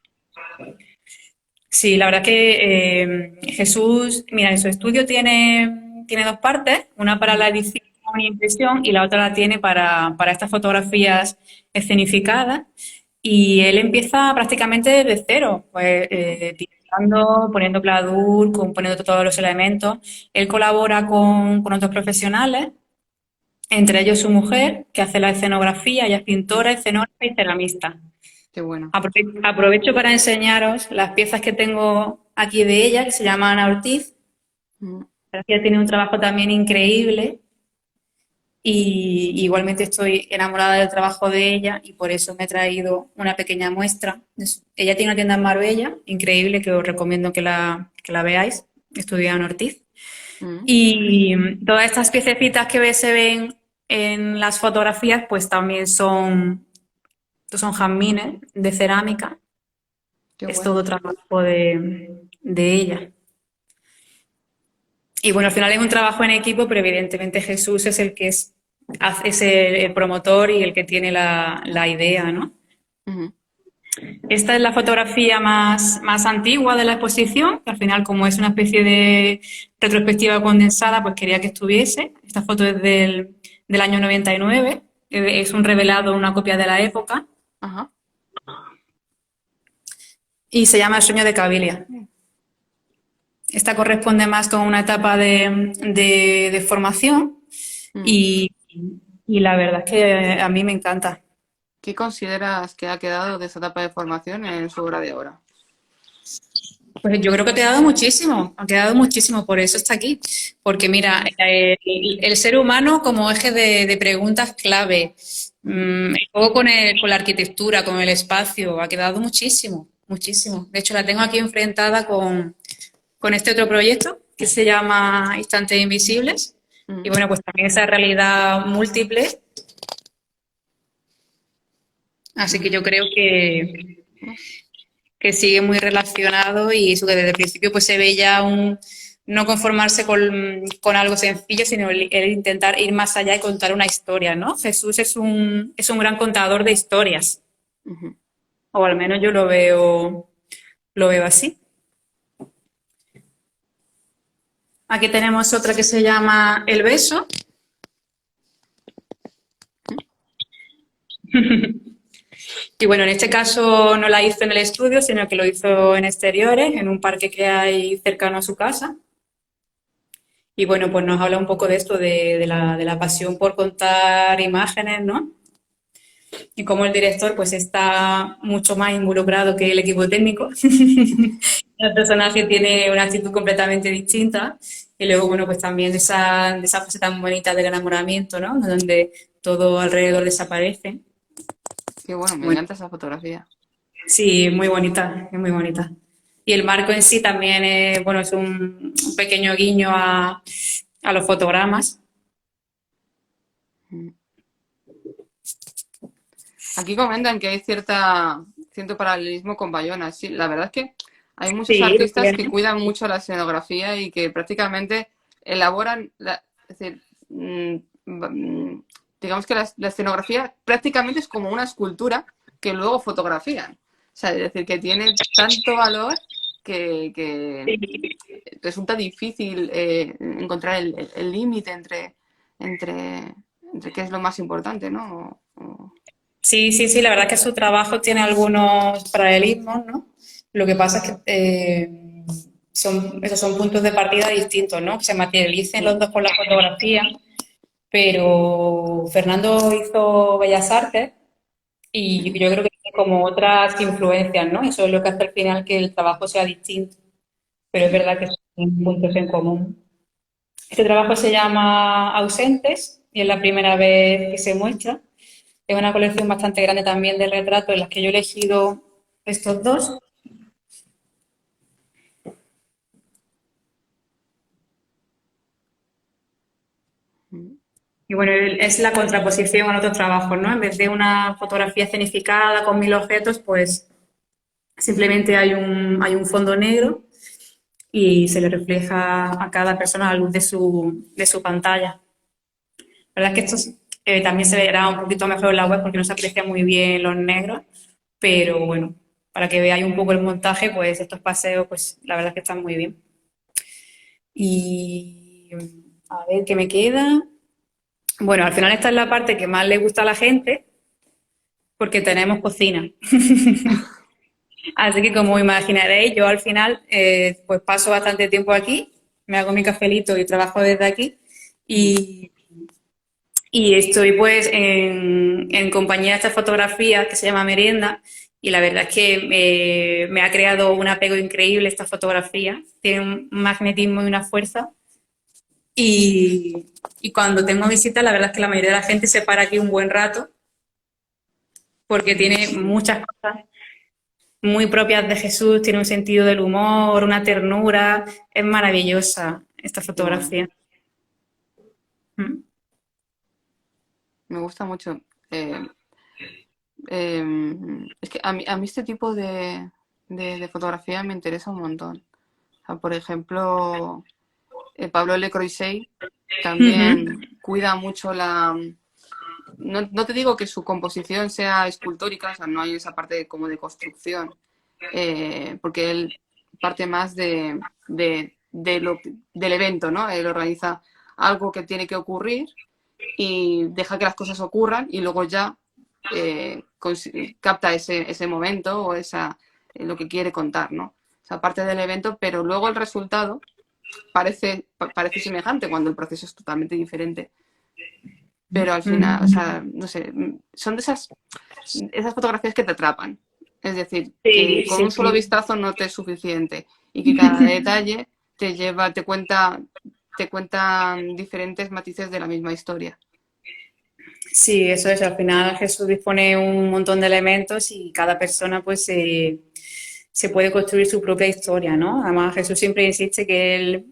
Speaker 2: Sí, la verdad que Jesús, mira, en su estudio tiene dos partes, una para la
Speaker 1: Ujú.
Speaker 2: edición y impresión y la otra la tiene para estas fotografías escenificadas. Y él empieza prácticamente desde cero, pues pintando, poniendo cladur, componiendo todos los elementos. Él colabora con otros profesionales, entre ellos su mujer, que hace la escenografía, ella es pintora, escenógrafa y ceramista.
Speaker 1: Qué bueno.
Speaker 2: Aprovecho para enseñaros las piezas que tengo aquí de ella, que se llama Ana Ortiz.
Speaker 1: Mm.
Speaker 2: Ella tiene un trabajo también increíble y igualmente estoy enamorada del trabajo de ella y por eso me he traído una pequeña muestra. Ella tiene una tienda en Marbella, increíble, que os recomiendo que la veáis. Estudia Ana Ortiz.
Speaker 1: Mm.
Speaker 2: Y todas estas piececitas que se ven en las fotografías, pues también son jazmines de cerámica.
Speaker 1: Qué
Speaker 2: Es
Speaker 1: bueno.
Speaker 2: todo trabajo de ella. Y bueno, al final es un trabajo en equipo, pero evidentemente Jesús es el que es el promotor y el que tiene la idea, ¿no?
Speaker 1: Ujú.
Speaker 2: Esta es la fotografía más antigua de la exposición, que al final, como es una especie de retrospectiva condensada, pues quería que estuviese. Esta foto es del año 99, es un revelado, una copia de la época,
Speaker 1: Ajá.
Speaker 2: y se llama El sueño de Cabilia. Esta corresponde más con una etapa de formación
Speaker 1: Mm.
Speaker 2: y, y la verdad es que a mí me encanta.
Speaker 1: ¿Qué consideras que ha quedado de esa etapa de formación en su obra de ahora?
Speaker 2: Pues yo creo que ha quedado muchísimo, por eso está aquí. Porque mira, el ser humano como eje de preguntas clave,
Speaker 1: Ujú.
Speaker 2: el juego con la arquitectura, con el espacio, ha quedado muchísimo, muchísimo. De hecho, la tengo aquí enfrentada con este otro proyecto que se llama Instantes Invisibles. Y
Speaker 1: Mm.
Speaker 2: bueno, pues también esa realidad múltiple. Así que
Speaker 1: Mm.
Speaker 2: yo creo
Speaker 1: Mm.
Speaker 2: que sigue muy relacionado y eso que desde el principio pues se ve ya no conformarse con algo sencillo, sino el intentar ir más allá y contar una historia, ¿no? Jesús es un gran contador de historias,
Speaker 1: Ujú.
Speaker 2: o al menos yo lo veo así. Aquí tenemos otra que se llama El beso. Y bueno, en este caso no la hizo en el estudio, sino que lo hizo en exteriores, en un parque que hay cercano a su casa. Y bueno, pues nos habla un poco de esto, de la pasión por contar imágenes, ¿no? Y cómo el director pues está mucho más involucrado que el equipo técnico. El personaje tiene una actitud completamente distinta. Y luego, bueno, pues también de esa fase tan bonita del enamoramiento, ¿no? Donde todo alrededor desaparece.
Speaker 1: Qué bueno, me
Speaker 2: Bueno,
Speaker 1: encanta esa fotografía.
Speaker 2: sí, muy bonita, es muy bonita. Y el marco en sí también es, bueno, es un pequeño guiño a los fotogramas.
Speaker 1: Mm. Aquí comentan que hay cierto paralelismo con Bayona. Sí, la verdad es que hay muchos
Speaker 2: Sí, lo
Speaker 1: artistas que
Speaker 2: tiene.
Speaker 1: cuidan mucho la escenografía y que prácticamente elaboran, es decir, digamos que la escenografía prácticamente es como una escultura que luego fotografían. O sea, es decir, que tiene tanto valor que resulta difícil encontrar el límite entre, entre qué es lo más importante, ¿no?
Speaker 2: Sí, sí, sí, la verdad es que su trabajo tiene algunos paralelismos, ¿no? Lo que pasa es que esos son puntos de partida distintos, ¿no? Que se materialicen
Speaker 1: Sí.
Speaker 2: los dos con la fotografía, pero Fernando hizo Bellas Artes y
Speaker 1: Ujú.
Speaker 2: yo creo que tiene como otras influencias, ¿no? Eso es lo que hace al final que el trabajo sea distinto, pero es verdad que son puntos en común. Este trabajo se llama Ausentes y es la primera vez que se muestra. Es una colección bastante grande también de retratos en las que yo he elegido estos dos.
Speaker 1: Ujú.
Speaker 2: Y bueno, es la contraposición a otros trabajos, ¿no? En vez de una fotografía escenificada con 1000 objetos, pues simplemente hay un fondo negro y se le refleja a cada persona a la luz de su pantalla. La verdad es que esto también se verá un poquito mejor en la web porque no se aprecia muy bien los negros, pero bueno, para que veáis un poco el montaje, pues estos paseos, pues la verdad es que están muy bien. Y a ver qué me queda. Bueno, al final esta es la parte que más le gusta a la gente porque tenemos cocina. Así que como imaginaréis, yo al final pues paso bastante tiempo aquí, me hago mi cafelito y trabajo desde aquí
Speaker 1: Ujú.
Speaker 2: y, y estoy pues en compañía de esta fotografía que se llama Merienda y la verdad es que me ha creado un apego increíble esta fotografía, tiene un magnetismo y una fuerza. Y cuando tengo visitas, la verdad es que la mayoría de la gente se para aquí un buen rato porque tiene
Speaker 1: Sí,
Speaker 2: muchas cosas muy propias de Jesús, tiene un sentido del humor, una ternura. Es maravillosa esta
Speaker 1: qué bueno.
Speaker 2: fotografía. Mm.
Speaker 1: Me gusta mucho. Eh, es que a mí este tipo de fotografía me interesa un montón. O sea, por ejemplo, Pablo Le Croiset
Speaker 2: Ujú.
Speaker 1: también cuida mucho no te digo que su composición sea escultórica, o sea, no hay esa parte como de construcción, porque él parte más del evento, ¿no? Él organiza algo que tiene que ocurrir y deja que las cosas ocurran y luego ya capta ese momento o lo que quiere contar, ¿no? O sea, parte del evento, pero luego el resultado parece semejante cuando el proceso es totalmente diferente. Pero al final, o
Speaker 2: Ujú.
Speaker 1: sea, no sé, son de esas fotografías que te atrapan. Es decir, que
Speaker 2: Sí,
Speaker 1: con
Speaker 2: sí,
Speaker 1: un solo
Speaker 2: sí.
Speaker 1: vistazo no te es suficiente y que cada detalle te cuentan diferentes matices de la misma historia.
Speaker 2: Sí, eso es. Al final Jesús dispone un montón de elementos y cada persona pues se puede construir su propia historia, ¿no? Además Jesús siempre insiste que él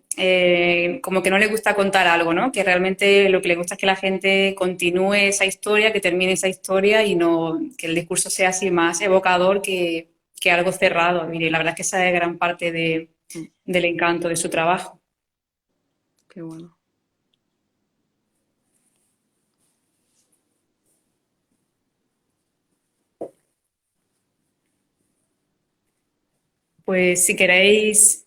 Speaker 2: como que no le gusta contar algo, ¿no? Que realmente lo que le gusta es que la gente continúe esa historia, que termine esa historia y no que el discurso sea así más evocador que algo cerrado. Mire, la verdad es que esa es gran parte
Speaker 1: Mm.
Speaker 2: del encanto de su trabajo.
Speaker 1: Qué bueno.
Speaker 2: Pues si queréis,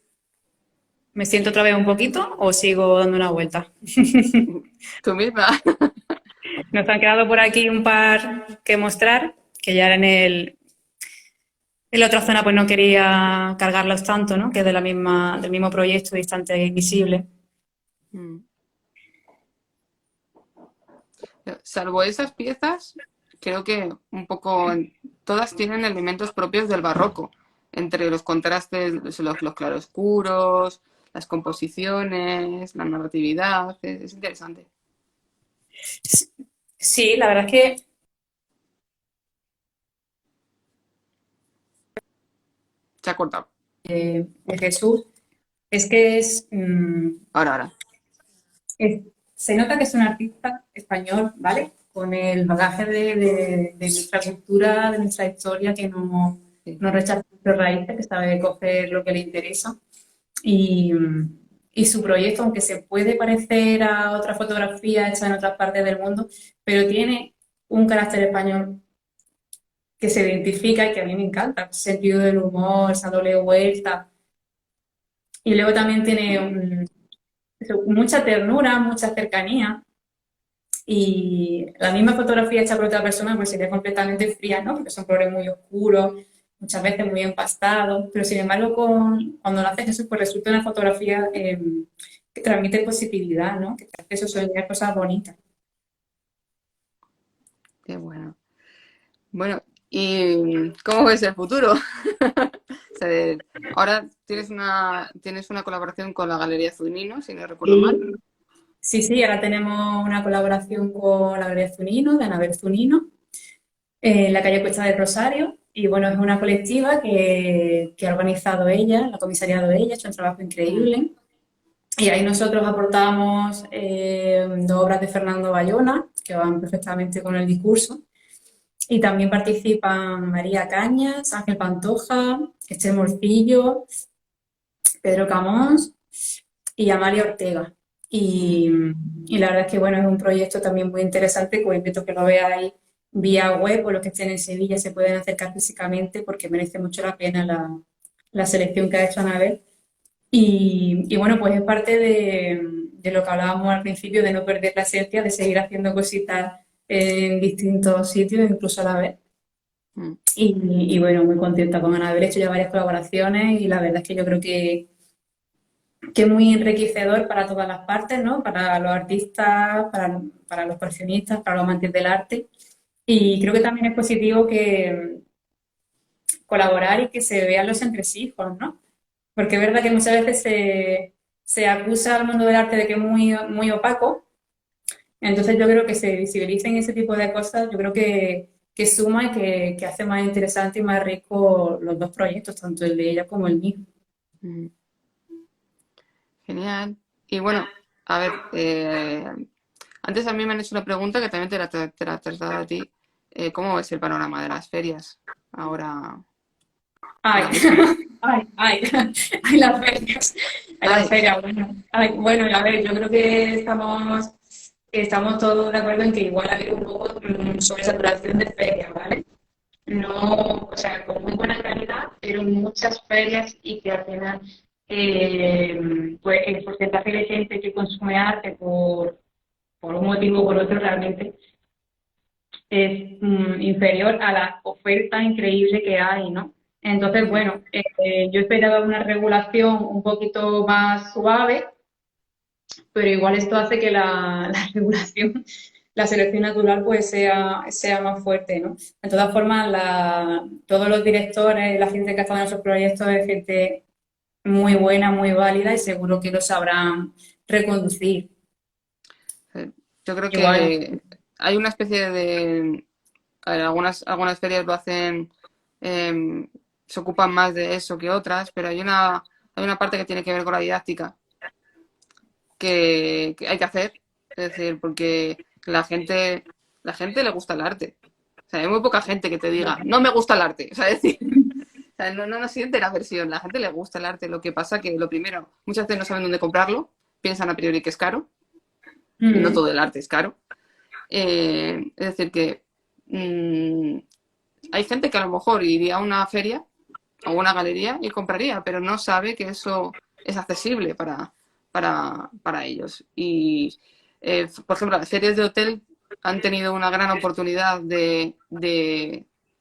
Speaker 2: me siento otra vez un poquito o sigo dando una vuelta.
Speaker 1: Tú misma.
Speaker 2: Nos han quedado por aquí un par que mostrar. que ya en la otra zona pues no quería cargarlos tanto, ¿no? Que es del mismo proyecto, Distante Invisible.
Speaker 1: Mm. Salvo esas piezas, creo que un poco todas tienen elementos propios del barroco, entre los contrastes, los claroscuros, las composiciones, la narratividad, es interesante.
Speaker 2: Sí, la verdad es que
Speaker 1: Se ha cortado.
Speaker 2: de Jesús es que
Speaker 1: Ahora.
Speaker 2: es- se nota que es un artista español, ¿vale? Con el bagaje de nuestra cultura, de nuestra historia, que
Speaker 1: Sí.
Speaker 2: no rechaza sus raíces, que sabe coger lo que le interesa. Y, y su proyecto, aunque se puede parecer a otra fotografía hecha en otras partes del mundo, pero tiene un carácter español que se identifica y que a mí me encanta, el sentido del humor, esa doble vuelta. Y luego también tiene mucha ternura, mucha cercanía. Y la misma fotografía hecha por otra persona pues sería completamente fría, ¿no? Porque son colores muy oscuros, muchas veces muy empastados, pero sin embargo cuando lo haces eso pues resulta una fotografía que transmite positividad, ¿no? Que te hace eso soñar cosas bonitas.
Speaker 1: Qué bueno. Bueno, ¿y cómo ves el futuro? O sea, ahora tienes una colaboración con la Galería Zunino, si no recuerdo mal.
Speaker 2: Sí, sí, ahora tenemos una colaboración con la Galería Zunino, de Anabel Zunino, en la calle Cuesta del Rosario. Y bueno, es una colectiva que ha organizado ella, la ha comisariado ella, ha hecho un trabajo
Speaker 1: Mm,
Speaker 2: increíble. Y ahí nosotros aportamos dos obras de Fernando Bayona, que van perfectamente con el discurso. Y también participan María Cañas, Ángel Pantoja, Esther Morcillo, Pedro Camós y Amalia Ortega.
Speaker 1: mm,
Speaker 2: Y, y la verdad es que bueno, es un proyecto también muy interesante, que os invito a que lo veáis vía web o los que estén en Sevilla se pueden acercar físicamente porque merece mucho la pena la selección que ha hecho Anabel. Y bueno, pues es parte de lo que hablábamos al principio, de no perder la esencia, de seguir haciendo cositas en distintos sitios, incluso a la vez.
Speaker 1: mm.
Speaker 2: Y bueno, muy contenta con haber hecho ya varias colaboraciones y la verdad es que yo creo que es muy enriquecedor para todas las partes, ¿no? Para los artistas, para los coleccionistas, para los amantes del arte. Y creo que también es positivo que colaborar y que se vean los entresijos, ¿no? Porque es verdad que muchas veces se acusa al mundo del arte de que es muy opaco. Entonces yo creo que se visibilicen ese tipo de cosas, yo creo que suma y que hace más interesante y más rico los dos proyectos, tanto el de ella como el mío.
Speaker 1: Mm. Genial. Y bueno, a ver, antes a mí me han hecho una pregunta que también te la traslado a ti. ¿Cómo ves el panorama de las ferias
Speaker 2: Ay,
Speaker 1: ahora mismo?
Speaker 2: ay, ay, las ferias, ay, las
Speaker 1: Ay,
Speaker 2: ferias, bueno. Ay, bueno, a ver, yo creo que estamos todos de acuerdo en que igual ha habido un poco sobresaturación de ferias, ¿vale? No, o sea, con muy buena calidad, pero muchas ferias y que al final, pues el porcentaje de gente que consume arte por un motivo o por otro realmente es inferior a la oferta increíble que hay, ¿no? Entonces,
Speaker 1: mm,
Speaker 2: bueno, yo esperaba una regulación un poquito más suave, pero igual esto hace que la regulación, la selección natural, pues sea más fuerte, ¿no? De todas formas, todos los directores, la gente que ha estado en esos proyectos es gente muy buena, muy válida y seguro que lo sabrán reconducir.
Speaker 1: eh, yo creo
Speaker 2: Igual,
Speaker 1: que hay una especie de... A ver, algunas ferias lo hacen, em, se ocupan más de eso que otras, pero hay una parte que tiene que ver con la didáctica que hay que hacer. Es decir, porque la gente le gusta el arte. O sea, hay muy poca gente que te diga, no me gusta el arte. O sea, es decir, o sea, no siente la versión. La gente le gusta el arte. Lo que pasa que, lo primero, muchas veces no saben dónde comprarlo. Piensan a priori que es caro. Y no todo el arte es caro. Es decir, que mm, hay gente que a lo mejor iría a una feria o una galería y compraría, pero no sabe que eso es accesible para ellos. Y, por ejemplo, las ferias de hotel han tenido una gran oportunidad de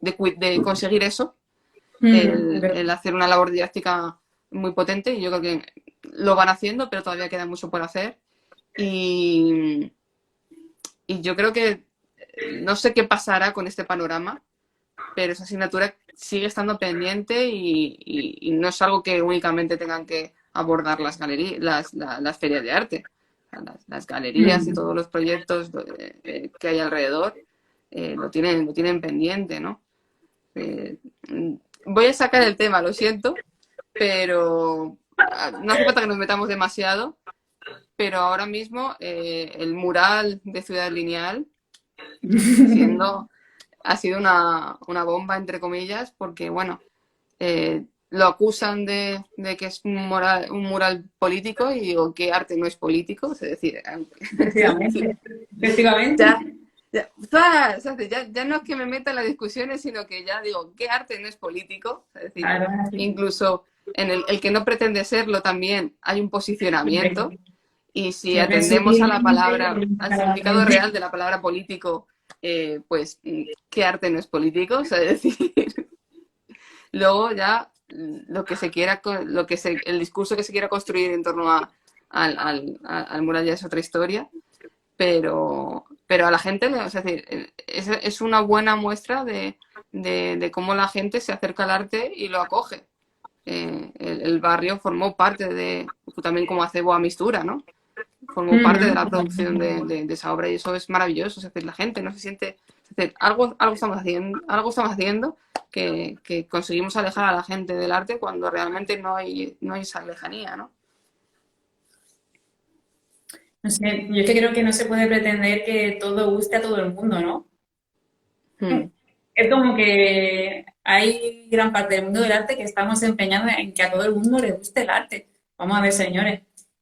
Speaker 1: de conseguir eso,
Speaker 2: Es verdad.
Speaker 1: el hacer una labor didáctica muy potente, y yo creo que lo van haciendo, pero todavía queda mucho por hacer. Y, y yo creo que no sé qué pasará con este panorama, pero esa asignatura sigue estando pendiente y no es algo que únicamente tengan que abordar las galerías, las ferias de arte. Las galerías y
Speaker 2: Mm.
Speaker 1: todos los proyectos que hay alrededor lo tienen pendiente, ¿no? Eh, Voy a sacar el tema, lo siento, pero no hace falta que nos metamos demasiado, pero ahora mismo el mural de Ciudad Lineal siendo, ha sido una bomba, entre comillas, porque, bueno, lo acusan de que es un mural político y digo, ¿qué arte no es político? Es decir,
Speaker 2: Efectivamente, efectivamente.
Speaker 1: ya, ya no es que me meta en las discusiones, sino que ya digo, ¿qué arte no es político? Es decir,
Speaker 2: Claro, es así.
Speaker 1: incluso en el que no pretende serlo también hay un posicionamiento,
Speaker 2: Siempre,
Speaker 1: y si
Speaker 2: siempre
Speaker 1: atendemos a la
Speaker 2: sutilmente,
Speaker 1: palabra, al significado
Speaker 2: claramente.
Speaker 1: real de la palabra político, pues, ¿qué arte no es político? O sea, es decir, luego ya lo que se quiera, el discurso que se quiera construir en torno al mural ya es otra historia, pero a la gente, es decir, es una buena muestra de cómo la gente se acerca al arte y lo acoge. El barrio formó parte también como Acebo a Mistura, ¿no? Formó parte de la producción de esa obra, y eso es maravilloso. Es decir, la gente no se siente... Es decir, algo estamos haciendo que conseguimos alejar a la gente del arte cuando realmente no hay esa lejanía, ¿no?
Speaker 2: No sé, yo es que creo que no se puede pretender que todo guste a todo el mundo, ¿no?
Speaker 1: Hmm.
Speaker 2: Es como que hay gran parte del mundo del arte que estamos empeñados en que a todo el mundo le guste el arte. Vamos a ver, señores,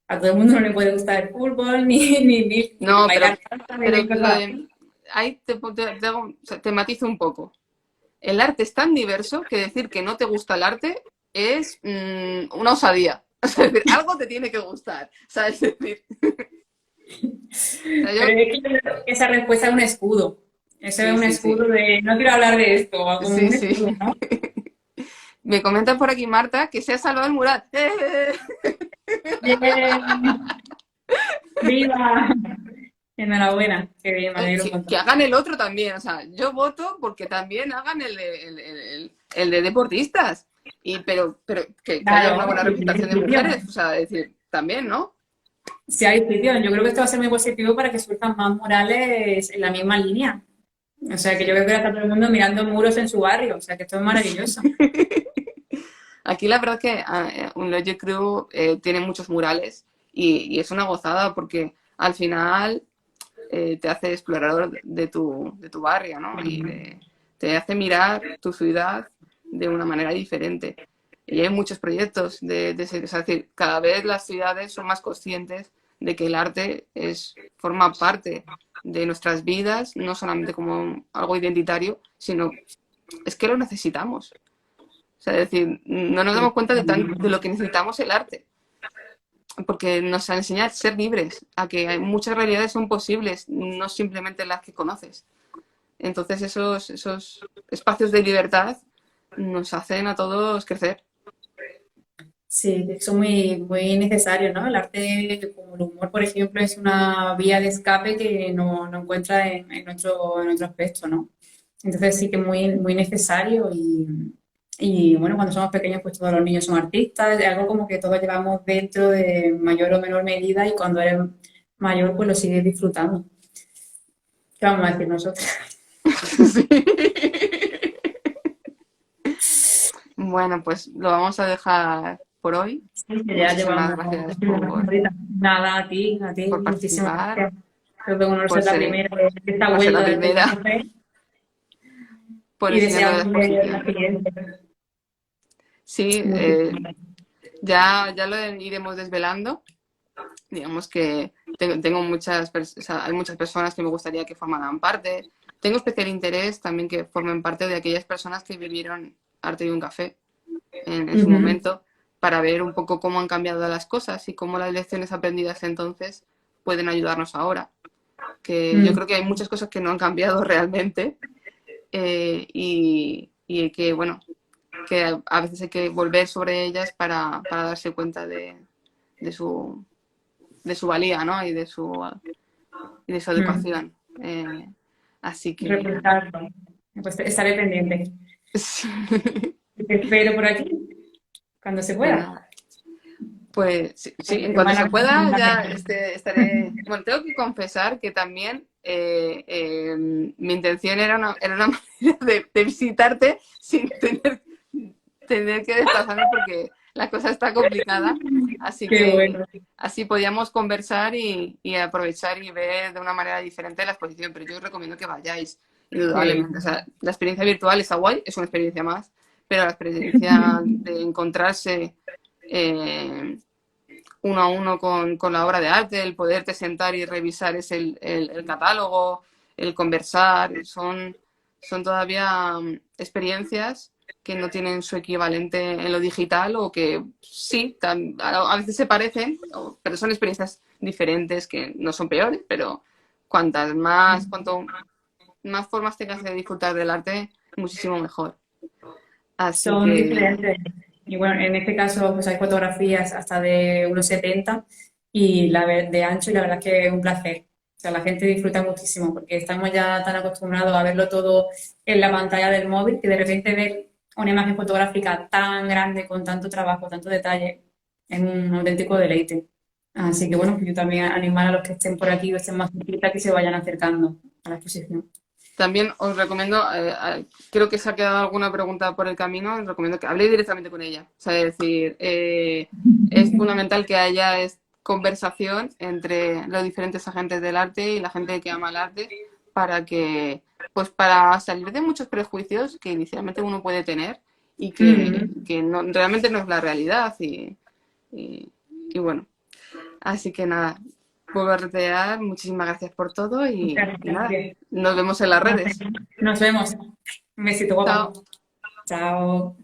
Speaker 2: a todo el mundo no le puede gustar el fútbol, ni
Speaker 1: No,
Speaker 2: bailar salsa,
Speaker 1: pero
Speaker 2: ni
Speaker 1: lo
Speaker 2: cosas
Speaker 1: de...
Speaker 2: así.
Speaker 1: Ahí o sea, te matizo un poco. El arte es tan diverso que decir que no te gusta el arte es una osadía. O sea, es decir, algo te tiene que gustar. O sea, es decir, o sea,
Speaker 2: Pero
Speaker 1: yo,
Speaker 2: es que yo creo que esa respuesta es un escudo. Eso es
Speaker 1: sí,
Speaker 2: un
Speaker 1: sí, sí.
Speaker 2: escudo de no quiero hablar de esto, o como
Speaker 1: Sí,
Speaker 2: un
Speaker 1: sí.
Speaker 2: escudo, ¿no?
Speaker 1: Me comentan por aquí, Marta, que se ha salvado el mural.
Speaker 2: Bien, viva. Enhorabuena, qué bien, me alegro un
Speaker 1: Que
Speaker 2: montón.
Speaker 1: hagan el otro también. O sea, yo voto porque también hagan el de deportistas. Pero que haya una
Speaker 2: Claro,
Speaker 1: buena
Speaker 2: y si hay
Speaker 1: representación de
Speaker 2: sitio,
Speaker 1: mujeres. O sea, es decir, también, ¿no?
Speaker 2: si hay sitio, yo creo que esto va a ser muy positivo para que surjan más murales en la misma línea. O sea, que yo
Speaker 1: Sí.
Speaker 2: creo que ahora está todo el mundo mirando muros en su barrio, o sea, que esto es maravilloso.
Speaker 1: Aquí la verdad es que un Logic Crew tiene muchos murales, y es una gozada porque al final te hace explorador de tu barrio, ¿no? Te hace mirar tu ciudad de una manera diferente. Y hay muchos proyectos es decir, cada vez las ciudades son más conscientes de que el arte forma parte de nuestras vidas, no solamente como algo identitario, sino es que lo necesitamos. O sea, es decir, no nos damos cuenta de lo que necesitamos el arte, porque nos enseña a ser libres, a que muchas realidades son posibles, no simplemente las que conoces. Entonces esos espacios de libertad nos hacen a todos crecer.
Speaker 2: Sí, son muy, muy necesarios, ¿no? El arte, como el humor, por ejemplo, es una vía de escape que no encuentra en nuestro aspecto, ¿no? Entonces sí que es muy, muy necesario y bueno, cuando somos pequeños, pues todos los niños son artistas, es algo como que todos llevamos dentro de mayor o menor medida y cuando eres mayor, pues lo sigues disfrutando. ¿Qué vamos a decir nosotros?
Speaker 1: Sí. Bueno, pues lo vamos a dejar por hoy.
Speaker 2: Sí, que ya
Speaker 1: Muchísimas
Speaker 2: llevamos
Speaker 1: gracias
Speaker 2: una horita. Nada, a ti,
Speaker 1: por
Speaker 2: muchísimas
Speaker 1: participar,
Speaker 2: gracias. Creo que bueno,
Speaker 1: por
Speaker 2: ser la
Speaker 1: ser,
Speaker 2: primera de esta
Speaker 1: por ser la
Speaker 2: vuelta después de un
Speaker 1: primera,
Speaker 2: café
Speaker 1: por
Speaker 2: y
Speaker 1: enseñarnos la
Speaker 2: desearle la
Speaker 1: exposición.
Speaker 2: siguiente.
Speaker 1: Sí,
Speaker 2: Muchísimas
Speaker 1: ya lo iremos desvelando. Digamos que tengo o sea, hay muchas personas que me gustaría que formaran parte. Tengo especial interés también que formen parte de aquellas personas que vivieron arte y un café en su
Speaker 2: gracias.
Speaker 1: momento, para ver un poco cómo han cambiado las cosas y cómo las lecciones aprendidas entonces pueden ayudarnos ahora. Que yo creo que hay muchas cosas que no han cambiado realmente, y que, bueno, que a veces hay que volver sobre ellas para darse cuenta de su, de su valía, ¿no? Y de su
Speaker 2: Mm.
Speaker 1: adecuación. Así que,
Speaker 2: Repensarlo. Pues estaré pendiente. Te espero por aquí cuando se
Speaker 1: pues
Speaker 2: pueda.
Speaker 1: nada. Pues sí, sí, en cuanto se
Speaker 2: Semana
Speaker 1: pueda ya
Speaker 2: próxima.
Speaker 1: estaré... Bueno, tengo que confesar que también mi intención era una manera de visitarte sin tener que desplazarme porque la cosa está complicada. Así
Speaker 2: Qué
Speaker 1: que
Speaker 2: bueno.
Speaker 1: así podíamos conversar y aprovechar y ver de una manera diferente la exposición. Pero yo os recomiendo que vayáis,
Speaker 2: Sí.
Speaker 1: indudablemente. O sea, la experiencia virtual está guay, es una experiencia más, pero la experiencia de encontrarse eh, uno a uno con la obra de arte, el poderte sentar y revisar es el catálogo, el conversar, son todavía experiencias que no tienen su equivalente en lo digital o que sí, a veces se parecen, pero son experiencias diferentes que no son peores, pero cuanto más formas tengas de disfrutar del arte, muchísimo mejor. Así
Speaker 2: Son
Speaker 1: que
Speaker 2: diferentes. Y bueno, en este caso, pues hay fotografías hasta de 1,70 y de ancho, y la verdad es que es un placer. O sea, la gente disfruta muchísimo porque estamos ya tan acostumbrados a verlo todo en la pantalla del móvil que de repente ver una imagen fotográfica tan grande, con tanto trabajo, tanto detalle, es un auténtico deleite. Así que bueno, yo también animar a los que estén por aquí o estén más cerquita que se vayan acercando a la exposición.
Speaker 1: también os recomiendo, creo que se ha quedado alguna pregunta por el camino, os recomiendo que habléis directamente con ella. O sea, es decir, es fundamental que haya conversación entre los diferentes agentes del arte y la gente que ama el arte para que, pues para salir de muchos prejuicios que inicialmente uno puede tener y
Speaker 2: Mm.
Speaker 1: que no, realmente no es la realidad. Y, y bueno, así que nada, vuelvo a reiterar, muchísimas gracias por todo
Speaker 2: Muchas
Speaker 1: y nada,
Speaker 2: gracias.
Speaker 1: nos vemos en las redes.
Speaker 2: Nos vemos. Un besito, guapa.
Speaker 1: Chao.
Speaker 2: Chao.